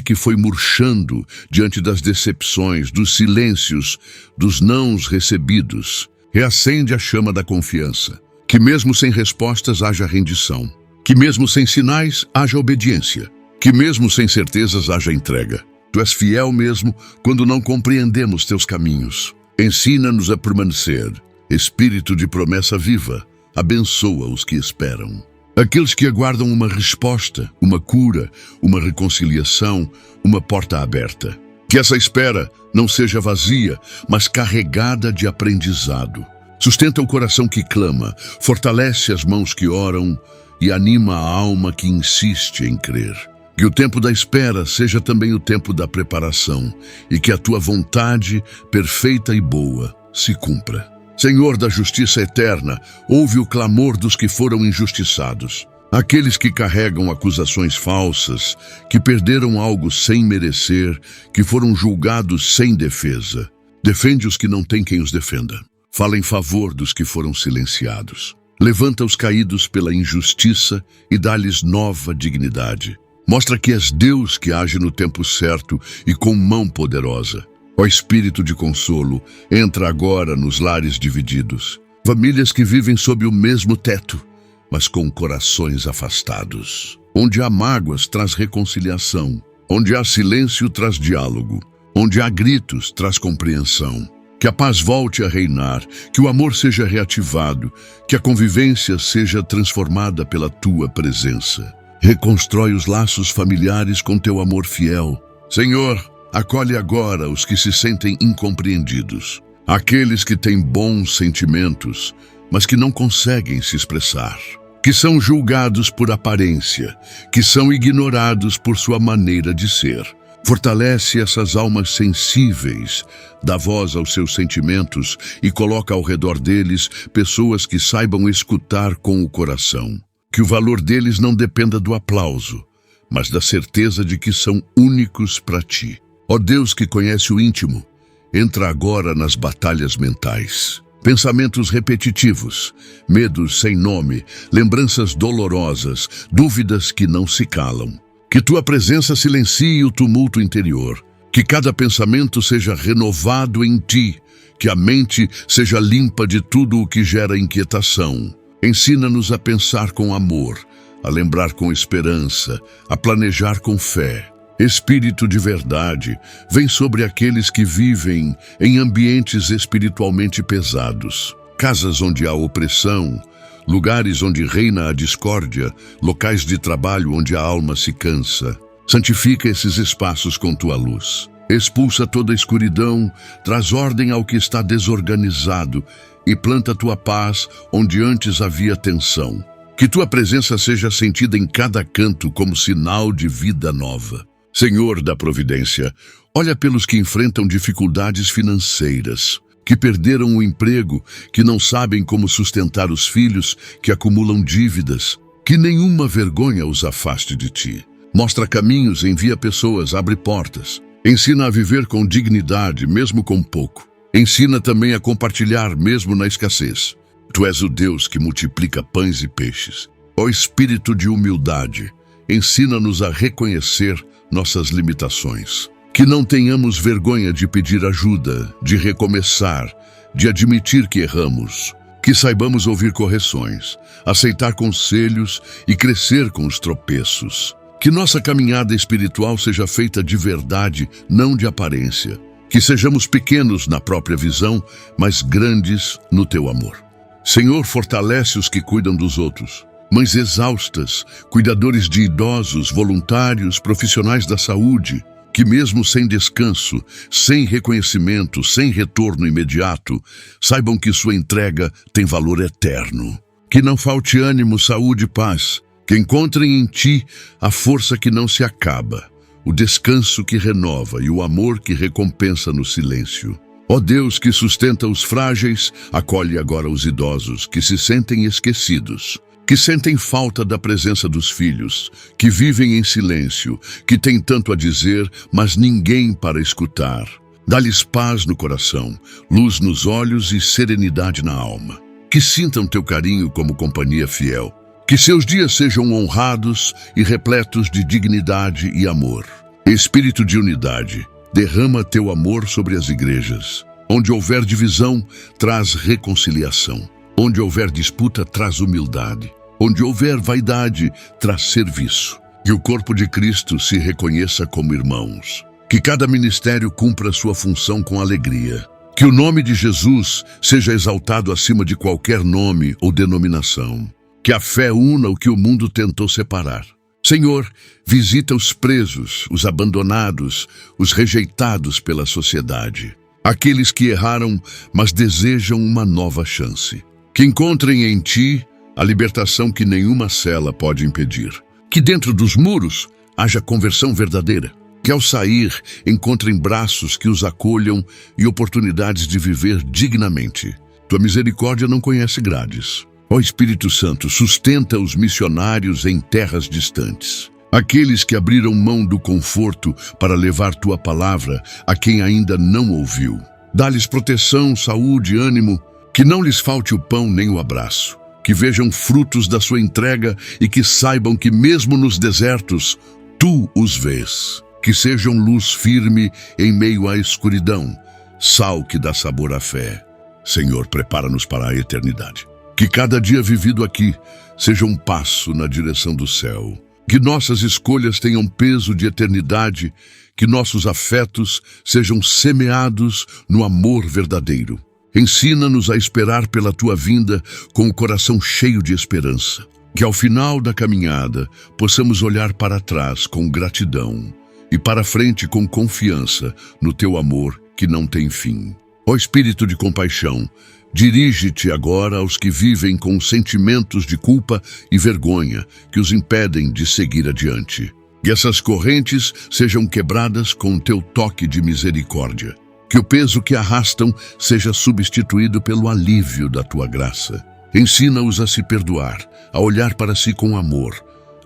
que foi murchando diante das decepções, dos silêncios, dos nãos recebidos. Reacende a chama da confiança. Que mesmo sem respostas haja rendição. Que mesmo sem sinais haja obediência. Que mesmo sem certezas haja entrega. Tu és fiel mesmo quando não compreendemos teus caminhos. Ensina-nos a permanecer. Espírito de promessa viva, abençoa os que esperam. Aqueles que aguardam uma resposta, uma cura, uma reconciliação, uma porta aberta. Que essa espera não seja vazia, mas carregada de aprendizado. Sustenta o coração que clama, fortalece as mãos que oram e anima a alma que insiste em crer. Que o tempo da espera seja também o tempo da preparação e que a tua vontade, perfeita e boa, se cumpra. Senhor da justiça eterna, ouve o clamor dos que foram injustiçados. Aqueles que carregam acusações falsas, que perderam algo sem merecer, que foram julgados sem defesa. Defende os que não têm quem os defenda. Fala em favor dos que foram silenciados. Levanta os caídos pela injustiça e dá-lhes nova dignidade. Mostra que és Deus que age no tempo certo e com mão poderosa. Ó Espírito de consolo, entra agora nos lares divididos. Famílias que vivem sob o mesmo teto, mas com corações afastados. Onde há mágoas, traz reconciliação. Onde há silêncio, traz diálogo. Onde há gritos, traz compreensão. Que a paz volte a reinar, que o amor seja reativado, que a convivência seja transformada pela tua presença. Reconstrói os laços familiares com teu amor fiel. Senhor, acolhe agora os que se sentem incompreendidos, aqueles que têm bons sentimentos, mas que não conseguem se expressar, que são julgados por aparência, que são ignorados por sua maneira de ser. Fortalece essas almas sensíveis, dá voz aos seus sentimentos e coloca ao redor deles pessoas que saibam escutar com o coração. Que o valor deles não dependa do aplauso, mas da certeza de que são únicos para ti. Ó Deus que conhece o íntimo, entra agora nas batalhas mentais. Pensamentos repetitivos, medos sem nome, lembranças dolorosas, dúvidas que não se calam. Que tua presença silencie o tumulto interior. Que cada pensamento seja renovado em ti. Que a mente seja limpa de tudo o que gera inquietação. Ensina-nos a pensar com amor, a lembrar com esperança, a planejar com fé. Espírito de verdade, vem sobre aqueles que vivem em ambientes espiritualmente pesados. Casas onde há opressão, lugares onde reina a discórdia, locais de trabalho onde a alma se cansa. Santifica esses espaços com tua luz. Expulsa toda a escuridão, traz ordem ao que está desorganizado e planta tua paz onde antes havia tensão. Que tua presença seja sentida em cada canto como sinal de vida nova. Senhor da providência, olha pelos que enfrentam dificuldades financeiras, que perderam o emprego, que não sabem como sustentar os filhos, que acumulam dívidas. Que nenhuma vergonha os afaste de ti. Mostra caminhos, envia pessoas, abre portas. Ensina a viver com dignidade, mesmo com pouco. Ensina também a compartilhar, mesmo na escassez. Tu és o Deus que multiplica pães e peixes. Ó Espírito de humildade, ensina-nos a reconhecer nossas limitações. Que não tenhamos vergonha de pedir ajuda, de recomeçar, de admitir que erramos. Que saibamos ouvir correções, aceitar conselhos e crescer com os tropeços. Que nossa caminhada espiritual seja feita de verdade, não de aparência. Que sejamos pequenos na própria visão, mas grandes no teu amor. Senhor, fortalece os que cuidam dos outros. Mães exaustas, cuidadores de idosos, voluntários, profissionais da saúde, que mesmo sem descanso, sem reconhecimento, sem retorno imediato, saibam que sua entrega tem valor eterno. Que não falte ânimo, saúde e paz, que encontrem em ti a força que não se acaba, o descanso que renova e o amor que recompensa no silêncio. Ó Deus que sustenta os frágeis, acolhe agora os idosos que se sentem esquecidos, que sentem falta da presença dos filhos, que vivem em silêncio, que têm tanto a dizer, mas ninguém para escutar. Dá-lhes paz no coração, luz nos olhos e serenidade na alma. Que sintam teu carinho como companhia fiel. Que seus dias sejam honrados e repletos de dignidade e amor. Espírito de unidade, derrama teu amor sobre as igrejas. Onde houver divisão, traz reconciliação. Onde houver disputa, traz humildade. Onde houver vaidade, traz serviço. Que o corpo de Cristo se reconheça como irmãos. Que cada ministério cumpra sua função com alegria. Que o nome de Jesus seja exaltado acima de qualquer nome ou denominação. Que a fé una o que o mundo tentou separar. Senhor, visita os presos, os abandonados, os rejeitados pela sociedade. Aqueles que erraram, mas desejam uma nova chance. Que encontrem em ti a libertação que nenhuma cela pode impedir. Que dentro dos muros haja conversão verdadeira. Que ao sair encontrem braços que os acolham e oportunidades de viver dignamente. Tua misericórdia não conhece grades. Ó Espírito Santo, sustenta os missionários em terras distantes. Aqueles que abriram mão do conforto para levar tua palavra a quem ainda não ouviu. Dá-lhes proteção, saúde, ânimo, que não lhes falte o pão nem o abraço. Que vejam frutos da sua entrega e que saibam que mesmo nos desertos, tu os vês. Que sejam luz firme em meio à escuridão, sal que dá sabor à fé. Senhor, prepara-nos para a eternidade. Que cada dia vivido aqui seja um passo na direção do céu. Que nossas escolhas tenham peso de eternidade, que nossos afetos sejam semeados no amor verdadeiro. Ensina-nos a esperar pela tua vinda com o coração cheio de esperança. Que ao final da caminhada possamos olhar para trás com gratidão e para frente com confiança no teu amor que não tem fim. Ó Espírito de compaixão, dirige-te agora aos que vivem com sentimentos de culpa e vergonha que os impedem de seguir adiante. Que essas correntes sejam quebradas com o teu toque de misericórdia. Que o peso que arrastam seja substituído pelo alívio da tua graça. Ensina-os a se perdoar, a olhar para si com amor,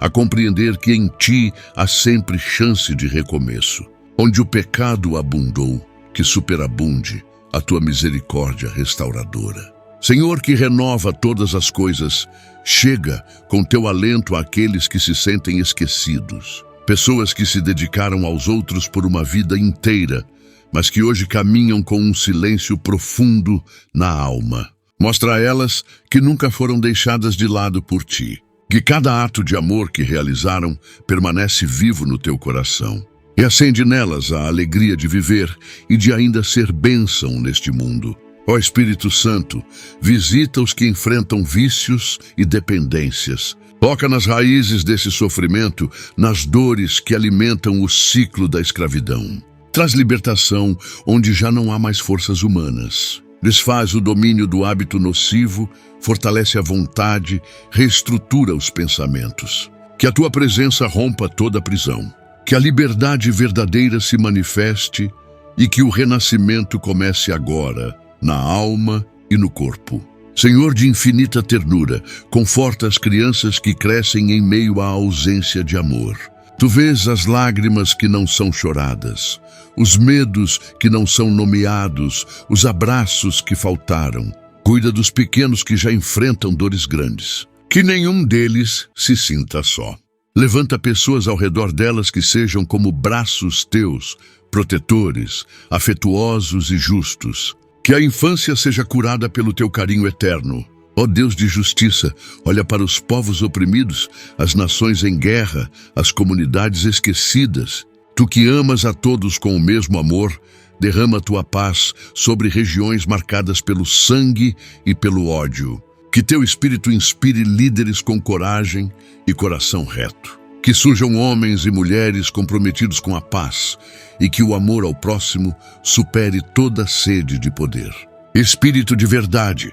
a compreender que em ti há sempre chance de recomeço. Onde o pecado abundou, que superabunde a tua misericórdia restauradora. Senhor, que renova todas as coisas, chega com teu alento àqueles que se sentem esquecidos. Pessoas que se dedicaram aos outros por uma vida inteira, mas que hoje caminham com um silêncio profundo na alma. Mostra a elas que nunca foram deixadas de lado por ti. Que cada ato de amor que realizaram permanece vivo no teu coração. E acende nelas a alegria de viver e de ainda ser bênção neste mundo. Ó Espírito Santo, visita os que enfrentam vícios e dependências. Toca nas raízes desse sofrimento, nas dores que alimentam o ciclo da escravidão. Traz libertação onde já não há mais forças humanas. Desfaz o domínio do hábito nocivo, fortalece a vontade, reestrutura os pensamentos. Que a tua presença rompa toda a prisão. Que a liberdade verdadeira se manifeste e que o renascimento comece agora, na alma e no corpo. Senhor de infinita ternura, conforta as crianças que crescem em meio à ausência de amor. Tu vês as lágrimas que não são choradas, os medos que não são nomeados, os abraços que faltaram. Cuida dos pequenos que já enfrentam dores grandes. Que nenhum deles se sinta só. Levanta pessoas ao redor delas que sejam como braços teus, protetores, afetuosos e justos. Que a infância seja curada pelo teu carinho eterno. Ó Deus de justiça, olha para os povos oprimidos, as nações em guerra, as comunidades esquecidas. Tu que amas a todos com o mesmo amor, derrama tua paz sobre regiões marcadas pelo sangue e pelo ódio. Que teu Espírito inspire líderes com coragem e coração reto. Que surjam homens e mulheres comprometidos com a paz e que o amor ao próximo supere toda sede de poder. Espírito de verdade,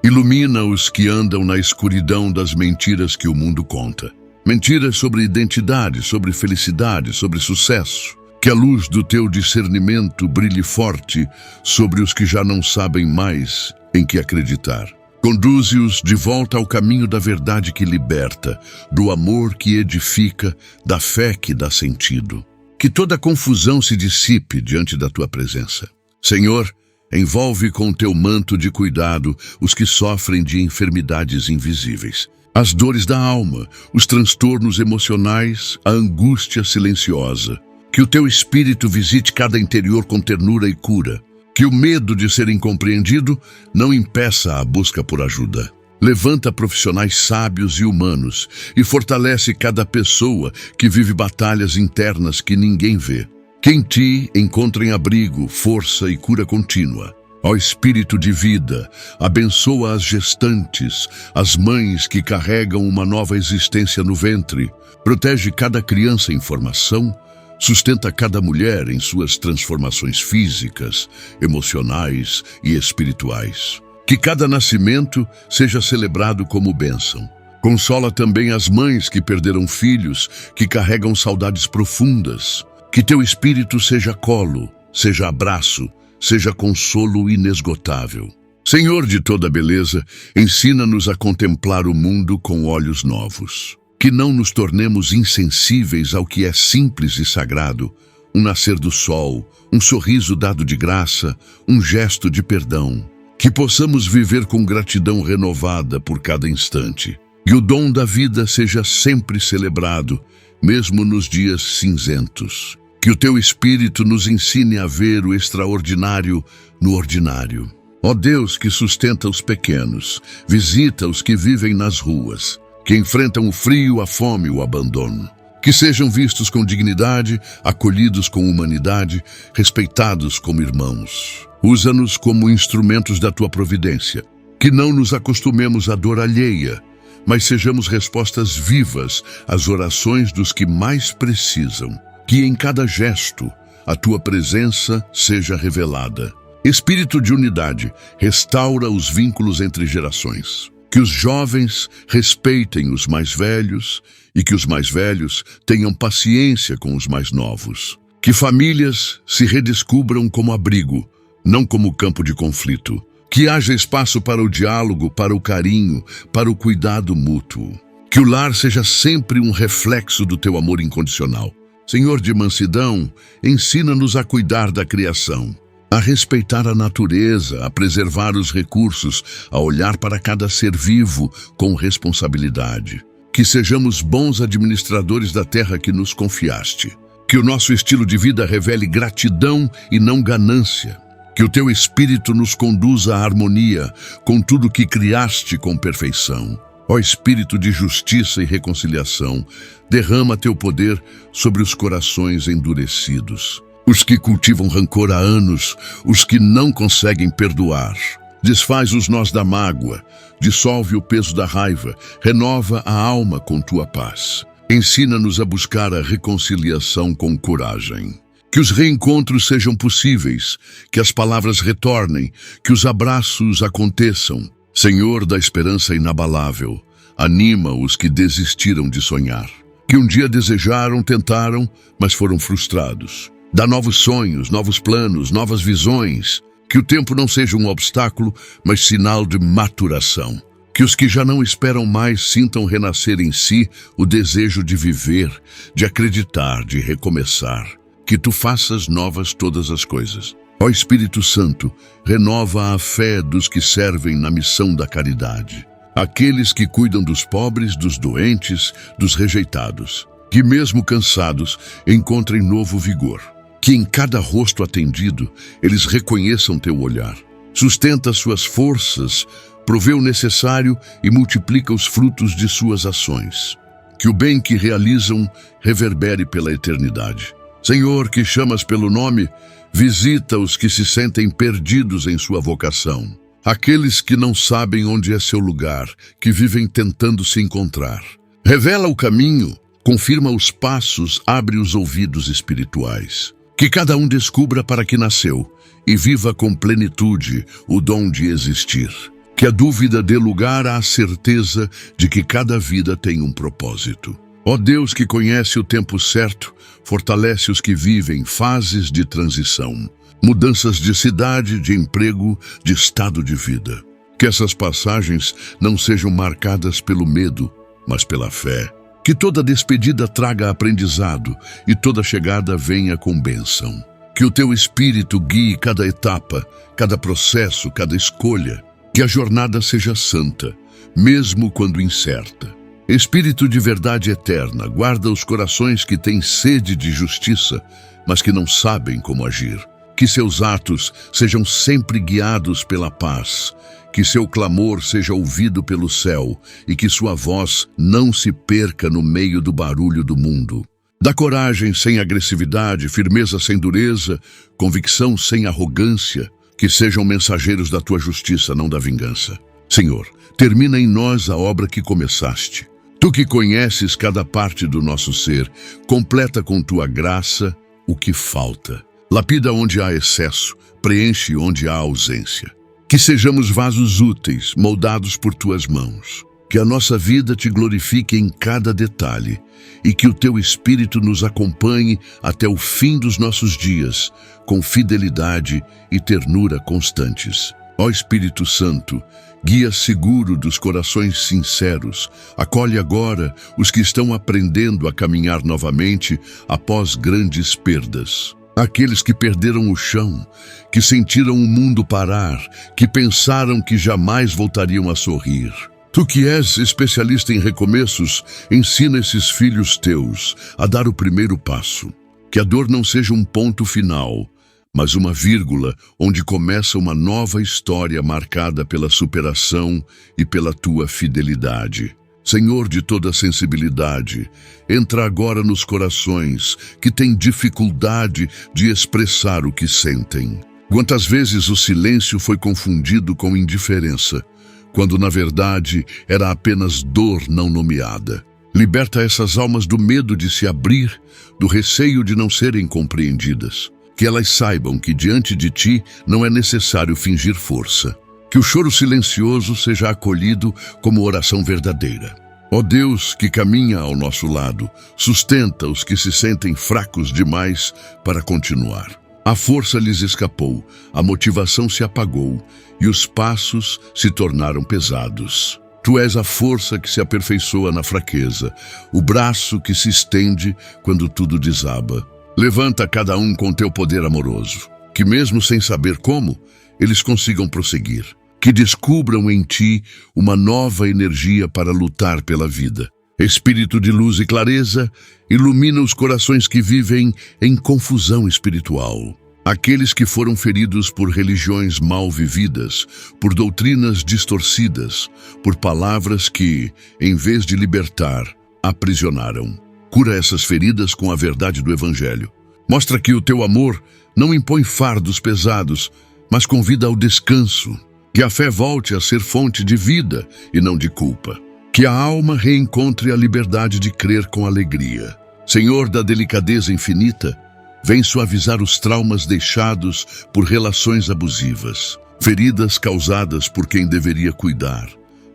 ilumina os que andam na escuridão das mentiras que o mundo conta. Mentiras sobre identidade, sobre felicidade, sobre sucesso. Que a luz do teu discernimento brilhe forte sobre os que já não sabem mais em que acreditar. Conduze-os de volta ao caminho da verdade que liberta, do amor que edifica, da fé que dá sentido. Que toda confusão se dissipe diante da tua presença. Senhor, envolve com teu manto de cuidado os que sofrem de enfermidades invisíveis. As dores da alma, os transtornos emocionais, a angústia silenciosa. Que o teu Espírito visite cada interior com ternura e cura. Que o medo de ser incompreendido não impeça a busca por ajuda. Levanta profissionais sábios e humanos e fortalece cada pessoa que vive batalhas internas que ninguém vê. Que em ti encontrem abrigo, força e cura contínua. Ó Espírito de vida, abençoa as gestantes, as mães que carregam uma nova existência no ventre. Protege cada criança em formação. Sustenta cada mulher em suas transformações físicas, emocionais e espirituais. Que cada nascimento seja celebrado como bênção. Consola também as mães que perderam filhos, que carregam saudades profundas. Que teu Espírito seja colo, seja abraço, seja consolo inesgotável. Senhor de toda beleza, ensina-nos a contemplar o mundo com olhos novos. Que não nos tornemos insensíveis ao que é simples e sagrado, um nascer do sol, um sorriso dado de graça, um gesto de perdão. Que possamos viver com gratidão renovada por cada instante. Que o dom da vida seja sempre celebrado, mesmo nos dias cinzentos. Que o teu Espírito nos ensine a ver o extraordinário no ordinário. Ó Deus que sustenta os pequenos, visita os que vivem nas ruas, que enfrentam o frio, a fome e o abandono. Que sejam vistos com dignidade, acolhidos com humanidade, respeitados como irmãos. Usa-nos como instrumentos da tua providência. Que não nos acostumemos à dor alheia, mas sejamos respostas vivas às orações dos que mais precisam. Que em cada gesto a tua presença seja revelada. Espírito de unidade, restaura os vínculos entre gerações. Que os jovens respeitem os mais velhos e que os mais velhos tenham paciência com os mais novos. Que famílias se redescubram como abrigo, não como campo de conflito. Que haja espaço para o diálogo, para o carinho, para o cuidado mútuo. Que o lar seja sempre um reflexo do teu amor incondicional. Senhor de mansidão, ensina-nos a cuidar da criação, a respeitar a natureza, a preservar os recursos, a olhar para cada ser vivo com responsabilidade. Que sejamos bons administradores da terra que nos confiaste. Que o nosso estilo de vida revele gratidão e não ganância. Que o teu Espírito nos conduza à harmonia com tudo que criaste com perfeição. Ó Espírito de justiça e reconciliação, derrama teu poder sobre os corações endurecidos. Os que cultivam rancor há anos, os que não conseguem perdoar. Desfaz os nós da mágoa, dissolve o peso da raiva, renova a alma com tua paz. Ensina-nos a buscar a reconciliação com coragem. Que os reencontros sejam possíveis, que as palavras retornem, que os abraços aconteçam. Senhor da esperança inabalável, anima os que desistiram de sonhar. Que um dia desejaram, tentaram, mas foram frustrados. Dá novos sonhos, novos planos, novas visões. Que o tempo não seja um obstáculo, mas sinal de maturação. Que os que já não esperam mais sintam renascer em si o desejo de viver, de acreditar, de recomeçar. Que tu faças novas todas as coisas. Ó Espírito Santo, renova a fé dos que servem na missão da caridade. Aqueles que cuidam dos pobres, dos doentes, dos rejeitados. Que mesmo cansados, encontrem novo vigor. Que em cada rosto atendido, eles reconheçam teu olhar. Sustenta suas forças, provê o necessário e multiplica os frutos de suas ações. Que o bem que realizam reverbere pela eternidade. Senhor, que chamas pelo nome, visita os que se sentem perdidos em sua vocação. aqueles que não sabem onde é seu lugar, que vivem tentando se encontrar. Revela o caminho, confirma os passos, abre os ouvidos espirituais. Que cada um descubra para que nasceu e viva com plenitude o dom de existir. Que a dúvida dê lugar à certeza de que cada vida tem um propósito. Ó Deus que conhece o tempo certo, fortalece os que vivem fases de transição, mudanças de cidade, de emprego, de estado de vida. Que essas passagens não sejam marcadas pelo medo, mas pela fé. Que toda despedida traga aprendizado e toda chegada venha com bênção. Que o teu Espírito guie cada etapa, cada processo, cada escolha. Que a jornada seja santa, mesmo quando incerta. Espírito de verdade eterna, guarda os corações que têm sede de justiça, mas que não sabem como agir. Que seus atos sejam sempre guiados pela paz. Que seu clamor seja ouvido pelo céu e que sua voz não se perca no meio do barulho do mundo. Dá coragem sem agressividade, firmeza sem dureza, convicção sem arrogância. Que sejam mensageiros da tua justiça, não da vingança. Senhor, termina em nós a obra que começaste. Tu que conheces cada parte do nosso ser, completa com tua graça o que falta. Lapida onde há excesso, preenche onde há ausência. Que sejamos vasos úteis, moldados por tuas mãos. Que a nossa vida te glorifique em cada detalhe e que o teu Espírito nos acompanhe até o fim dos nossos dias, com fidelidade e ternura constantes. Ó Espírito Santo, guia seguro dos corações sinceros, acolhe agora os que estão aprendendo a caminhar novamente após grandes perdas. Aqueles que perderam o chão, que sentiram o mundo parar, que pensaram que jamais voltariam a sorrir. Tu que és especialista em recomeços, ensina esses filhos teus a dar o primeiro passo. Que a dor não seja um ponto final, mas uma vírgula onde começa uma nova história marcada pela superação e pela tua fidelidade. Senhor de toda sensibilidade, entra agora nos corações que têm dificuldade de expressar o que sentem. Quantas vezes o silêncio foi confundido com indiferença, quando na verdade era apenas dor não nomeada. Liberta essas almas do medo de se abrir, do receio de não serem compreendidas. Que elas saibam que diante de ti não é necessário fingir força. Que o choro silencioso seja acolhido como oração verdadeira. Ó Deus que caminha ao nosso lado, sustenta os que se sentem fracos demais para continuar. A força lhes escapou, a motivação se apagou e os passos se tornaram pesados. Tu és a força que se aperfeiçoa na fraqueza, o braço que se estende quando tudo desaba. Levanta cada um com teu poder amoroso, que mesmo sem saber como, eles consigam prosseguir. Que descubram em ti uma nova energia para lutar pela vida. Espírito de luz e clareza, ilumina os corações que vivem em confusão espiritual. Aqueles que foram feridos por religiões mal vividas, por doutrinas distorcidas, por palavras que, em vez de libertar, aprisionaram. Cura essas feridas com a verdade do Evangelho. Mostra que o teu amor não impõe fardos pesados, mas convida ao descanso. Que a fé volte a ser fonte de vida e não de culpa. Que a alma reencontre a liberdade de crer com alegria. Senhor da delicadeza infinita, vem suavizar os traumas deixados por relações abusivas, feridas causadas por quem deveria cuidar,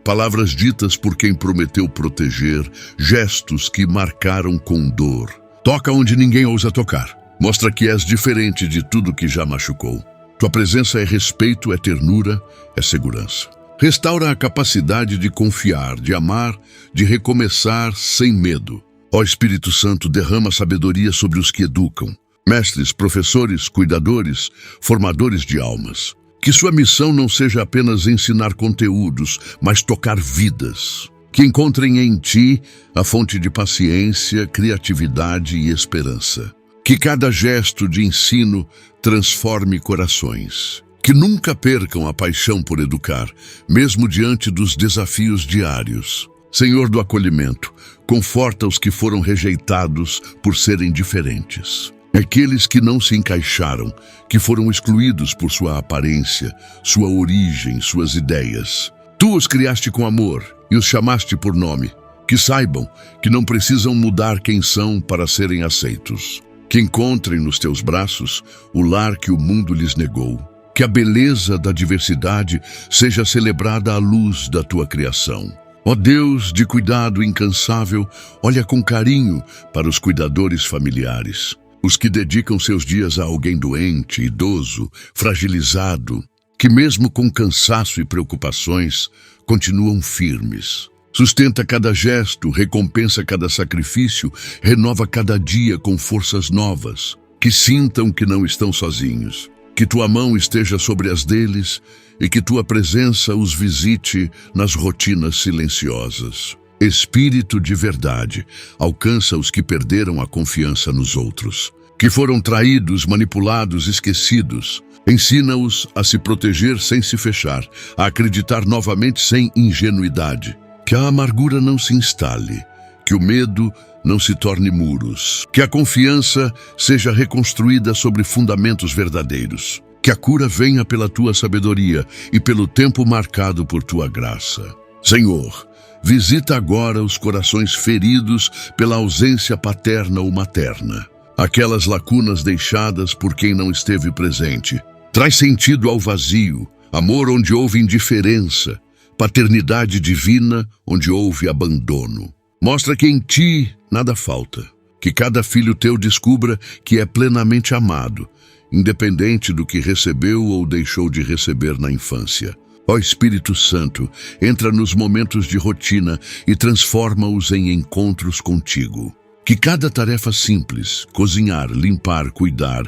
palavras ditas por quem prometeu proteger, gestos que marcaram com dor. Toca onde ninguém ousa tocar. Mostra que és diferente de tudo que já machucou. Tua presença é respeito, é ternura, é segurança. Restaura a capacidade de confiar, de amar, de recomeçar sem medo. Ó Espírito Santo, derrama sabedoria sobre os que educam. Mestres, professores, cuidadores, formadores de almas. Que sua missão não seja apenas ensinar conteúdos, mas tocar vidas. Que encontrem em ti a fonte de paciência, criatividade e esperança. Que cada gesto de ensino transforme corações. Que nunca percam a paixão por educar, mesmo diante dos desafios diários. Senhor do acolhimento, conforta os que foram rejeitados por serem diferentes. Aqueles que não se encaixaram, que foram excluídos por sua aparência, sua origem, suas ideias. Tu os criaste com amor e os chamaste por nome. Que saibam que não precisam mudar quem são para serem aceitos. Que encontrem nos teus braços o lar que o mundo lhes negou. Que a beleza da diversidade seja celebrada à luz da tua criação. Ó Deus de cuidado incansável, olha com carinho para os cuidadores familiares. Os que dedicam seus dias a alguém doente, idoso, fragilizado, que mesmo com cansaço e preocupações, continuam firmes. Sustenta cada gesto, recompensa cada sacrifício, renova cada dia com forças novas. Que sintam que não estão sozinhos. Que tua mão esteja sobre as deles e que tua presença os visite nas rotinas silenciosas. Espírito de verdade, alcança os que perderam a confiança nos outros. Que foram traídos, manipulados, esquecidos. Ensina-os a se proteger sem se fechar, a acreditar novamente sem ingenuidade. Que a amargura não se instale, que o medo não se torne muros, que a confiança seja reconstruída sobre fundamentos verdadeiros, que a cura venha pela tua sabedoria e pelo tempo marcado por tua graça. Senhor, visita agora os corações feridos pela ausência paterna ou materna, aquelas lacunas deixadas por quem não esteve presente. Traz sentido ao vazio, amor onde houve indiferença, paternidade divina onde houve abandono. Mostra que em ti nada falta, que cada filho teu descubra que é plenamente amado, independente do que recebeu ou deixou de receber na infância. Ó Espírito Santo, entra nos momentos de rotina e transforma-os em encontros contigo. Que cada tarefa simples, cozinhar, limpar, cuidar,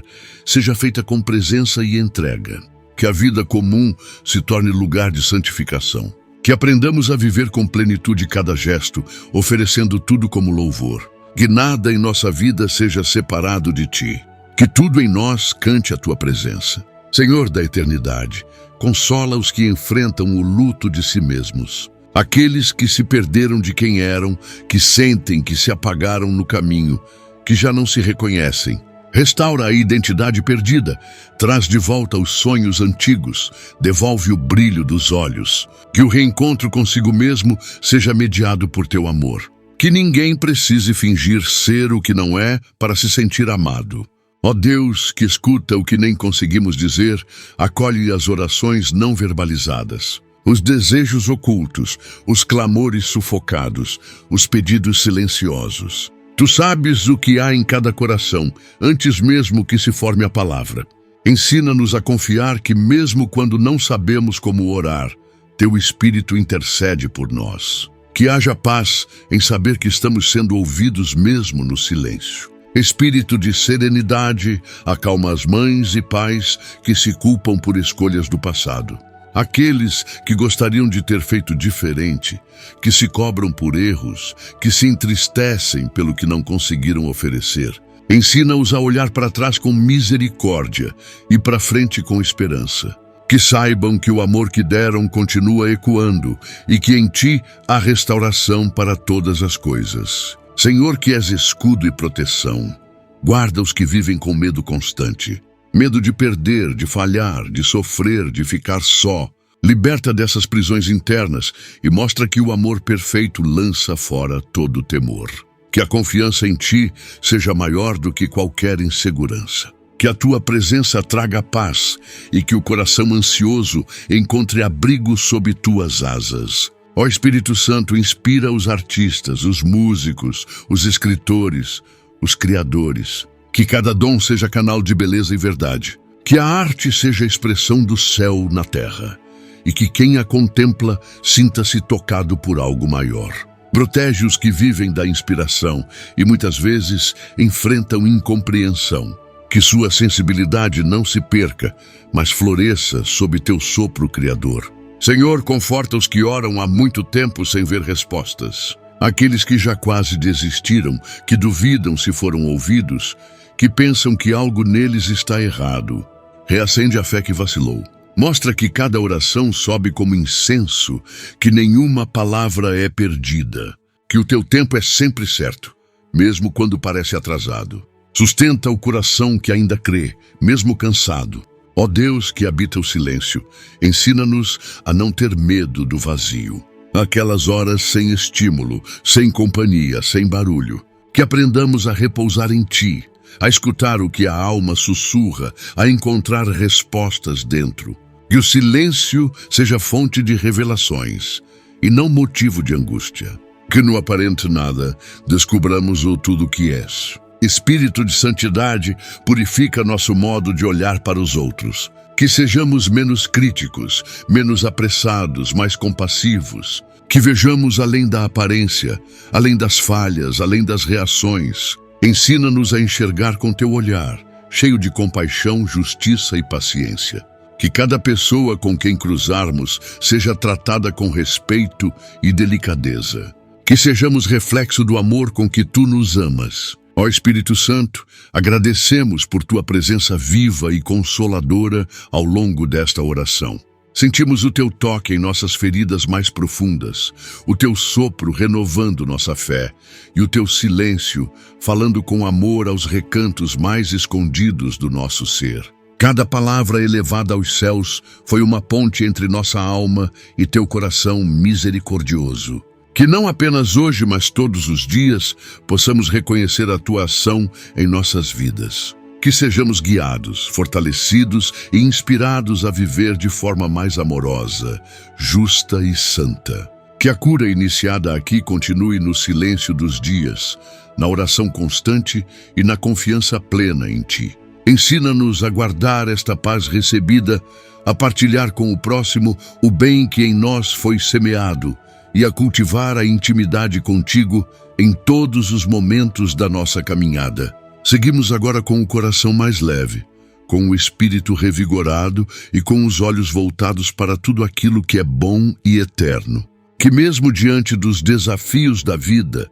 seja feita com presença e entrega. Que a vida comum se torne lugar de santificação. Que aprendamos a viver com plenitude cada gesto, oferecendo tudo como louvor. Que nada em nossa vida seja separado de ti. Que tudo em nós cante a tua presença. Senhor da eternidade, consola os que enfrentam o luto de si mesmos. Aqueles que se perderam de quem eram, que sentem que se apagaram no caminho, que já não se reconhecem. Restaura a identidade perdida, traz de volta os sonhos antigos, devolve o brilho dos olhos. Que o reencontro consigo mesmo seja mediado por teu amor. Que ninguém precise fingir ser o que não é para se sentir amado. Ó Deus, que escuta o que nem conseguimos dizer, acolhe as orações não verbalizadas. Os desejos ocultos, os clamores sufocados, os pedidos silenciosos. Tu sabes o que há em cada coração, antes mesmo que se forme a palavra. Ensina-nos a confiar que mesmo quando não sabemos como orar, teu Espírito intercede por nós. Que haja paz em saber que estamos sendo ouvidos mesmo no silêncio. Espírito de serenidade, acalma as mães e pais que se culpam por escolhas do passado. Aqueles que gostariam de ter feito diferente, que se cobram por erros, que se entristecem pelo que não conseguiram oferecer. Ensina-os a olhar para trás com misericórdia e para frente com esperança. Que saibam que o amor que deram continua ecoando e que em ti há restauração para todas as coisas. Senhor, que és escudo e proteção, guarda os que vivem com medo constante. Medo de perder, de falhar, de sofrer, de ficar só. Liberta dessas prisões internas e mostra que o amor perfeito lança fora todo temor. Que a confiança em ti seja maior do que qualquer insegurança. Que a tua presença traga paz e que o coração ansioso encontre abrigo sob tuas asas. Ó Espírito Santo, inspira os artistas, os músicos, os escritores, os criadores. Que cada dom seja canal de beleza e verdade. Que a arte seja a expressão do céu na terra. E que quem a contempla sinta-se tocado por algo maior. Protege os que vivem da inspiração e muitas vezes enfrentam incompreensão. Que sua sensibilidade não se perca, mas floresça sob teu sopro criador. Senhor, conforta os que oram há muito tempo sem ver respostas. Aqueles que já quase desistiram, que duvidam se foram ouvidos, que pensam que algo neles está errado. Reacende a fé que vacilou. Mostra que cada oração sobe como incenso, que nenhuma palavra é perdida, que o teu tempo é sempre certo, mesmo quando parece atrasado. Sustenta o coração que ainda crê, mesmo cansado. Ó Deus que habita o silêncio, ensina-nos a não ter medo do vazio. Aquelas horas sem estímulo, sem companhia, sem barulho. Que aprendamos a repousar em Ti, a escutar o que a alma sussurra, a encontrar respostas dentro. Que o silêncio seja fonte de revelações e não motivo de angústia. Que no aparente nada descubramos o tudo que és. Espírito de santidade, purifica nosso modo de olhar para os outros. Que sejamos menos críticos, menos apressados, mais compassivos. Que vejamos além da aparência, além das falhas, além das reações. Ensina-nos a enxergar com Teu olhar, cheio de compaixão, justiça e paciência. Que cada pessoa com quem cruzarmos seja tratada com respeito e delicadeza. Que sejamos reflexo do amor com que Tu nos amas. Ó Espírito Santo, agradecemos por Tua presença viva e consoladora ao longo desta oração. Sentimos o Teu toque em nossas feridas mais profundas, o Teu sopro renovando nossa fé e o Teu silêncio falando com amor aos recantos mais escondidos do nosso ser. Cada palavra elevada aos céus foi uma ponte entre nossa alma e Teu coração misericordioso. Que não apenas hoje, mas todos os dias, possamos reconhecer a Tua ação em nossas vidas. Que sejamos guiados, fortalecidos e inspirados a viver de forma mais amorosa, justa e santa. Que a cura iniciada aqui continue no silêncio dos dias, na oração constante e na confiança plena em Ti. Ensina-nos a guardar esta paz recebida, a partilhar com o próximo o bem que em nós foi semeado, e a cultivar a intimidade contigo em todos os momentos da nossa caminhada. Seguimos agora com o coração mais leve, com o espírito revigorado e com os olhos voltados para tudo aquilo que é bom e eterno. Que mesmo diante dos desafios da vida,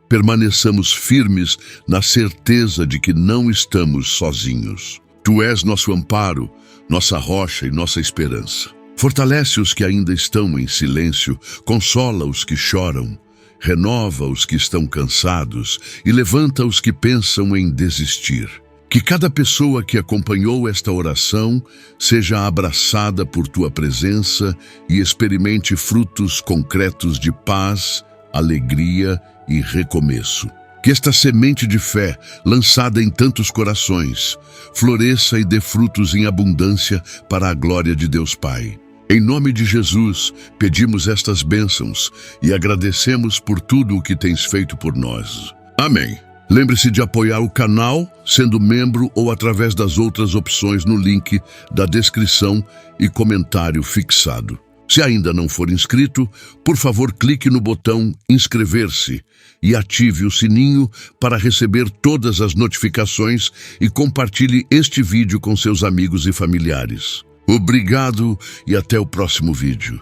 permaneçamos firmes na certeza de que não estamos sozinhos. Tu és nosso amparo, nossa rocha e nossa esperança. Fortalece os que ainda estão em silêncio, consola os que choram, renova os que estão cansados e levanta os que pensam em desistir. Que cada pessoa que acompanhou esta oração seja abraçada por Tua presença e experimente frutos concretos de paz, alegria e recomeço. Que esta semente de fé, lançada em tantos corações, floresça e dê frutos em abundância para a glória de Deus Pai. Em nome de Jesus, pedimos estas bênçãos e agradecemos por tudo o que tens feito por nós. Amém. Lembre-se de apoiar o canal, sendo membro ou através das outras opções no link da descrição e comentário fixado. Se ainda não for inscrito, por favor clique no botão inscrever-se e ative o sininho para receber todas as notificações e compartilhe este vídeo com seus amigos e familiares. Obrigado e até o próximo vídeo.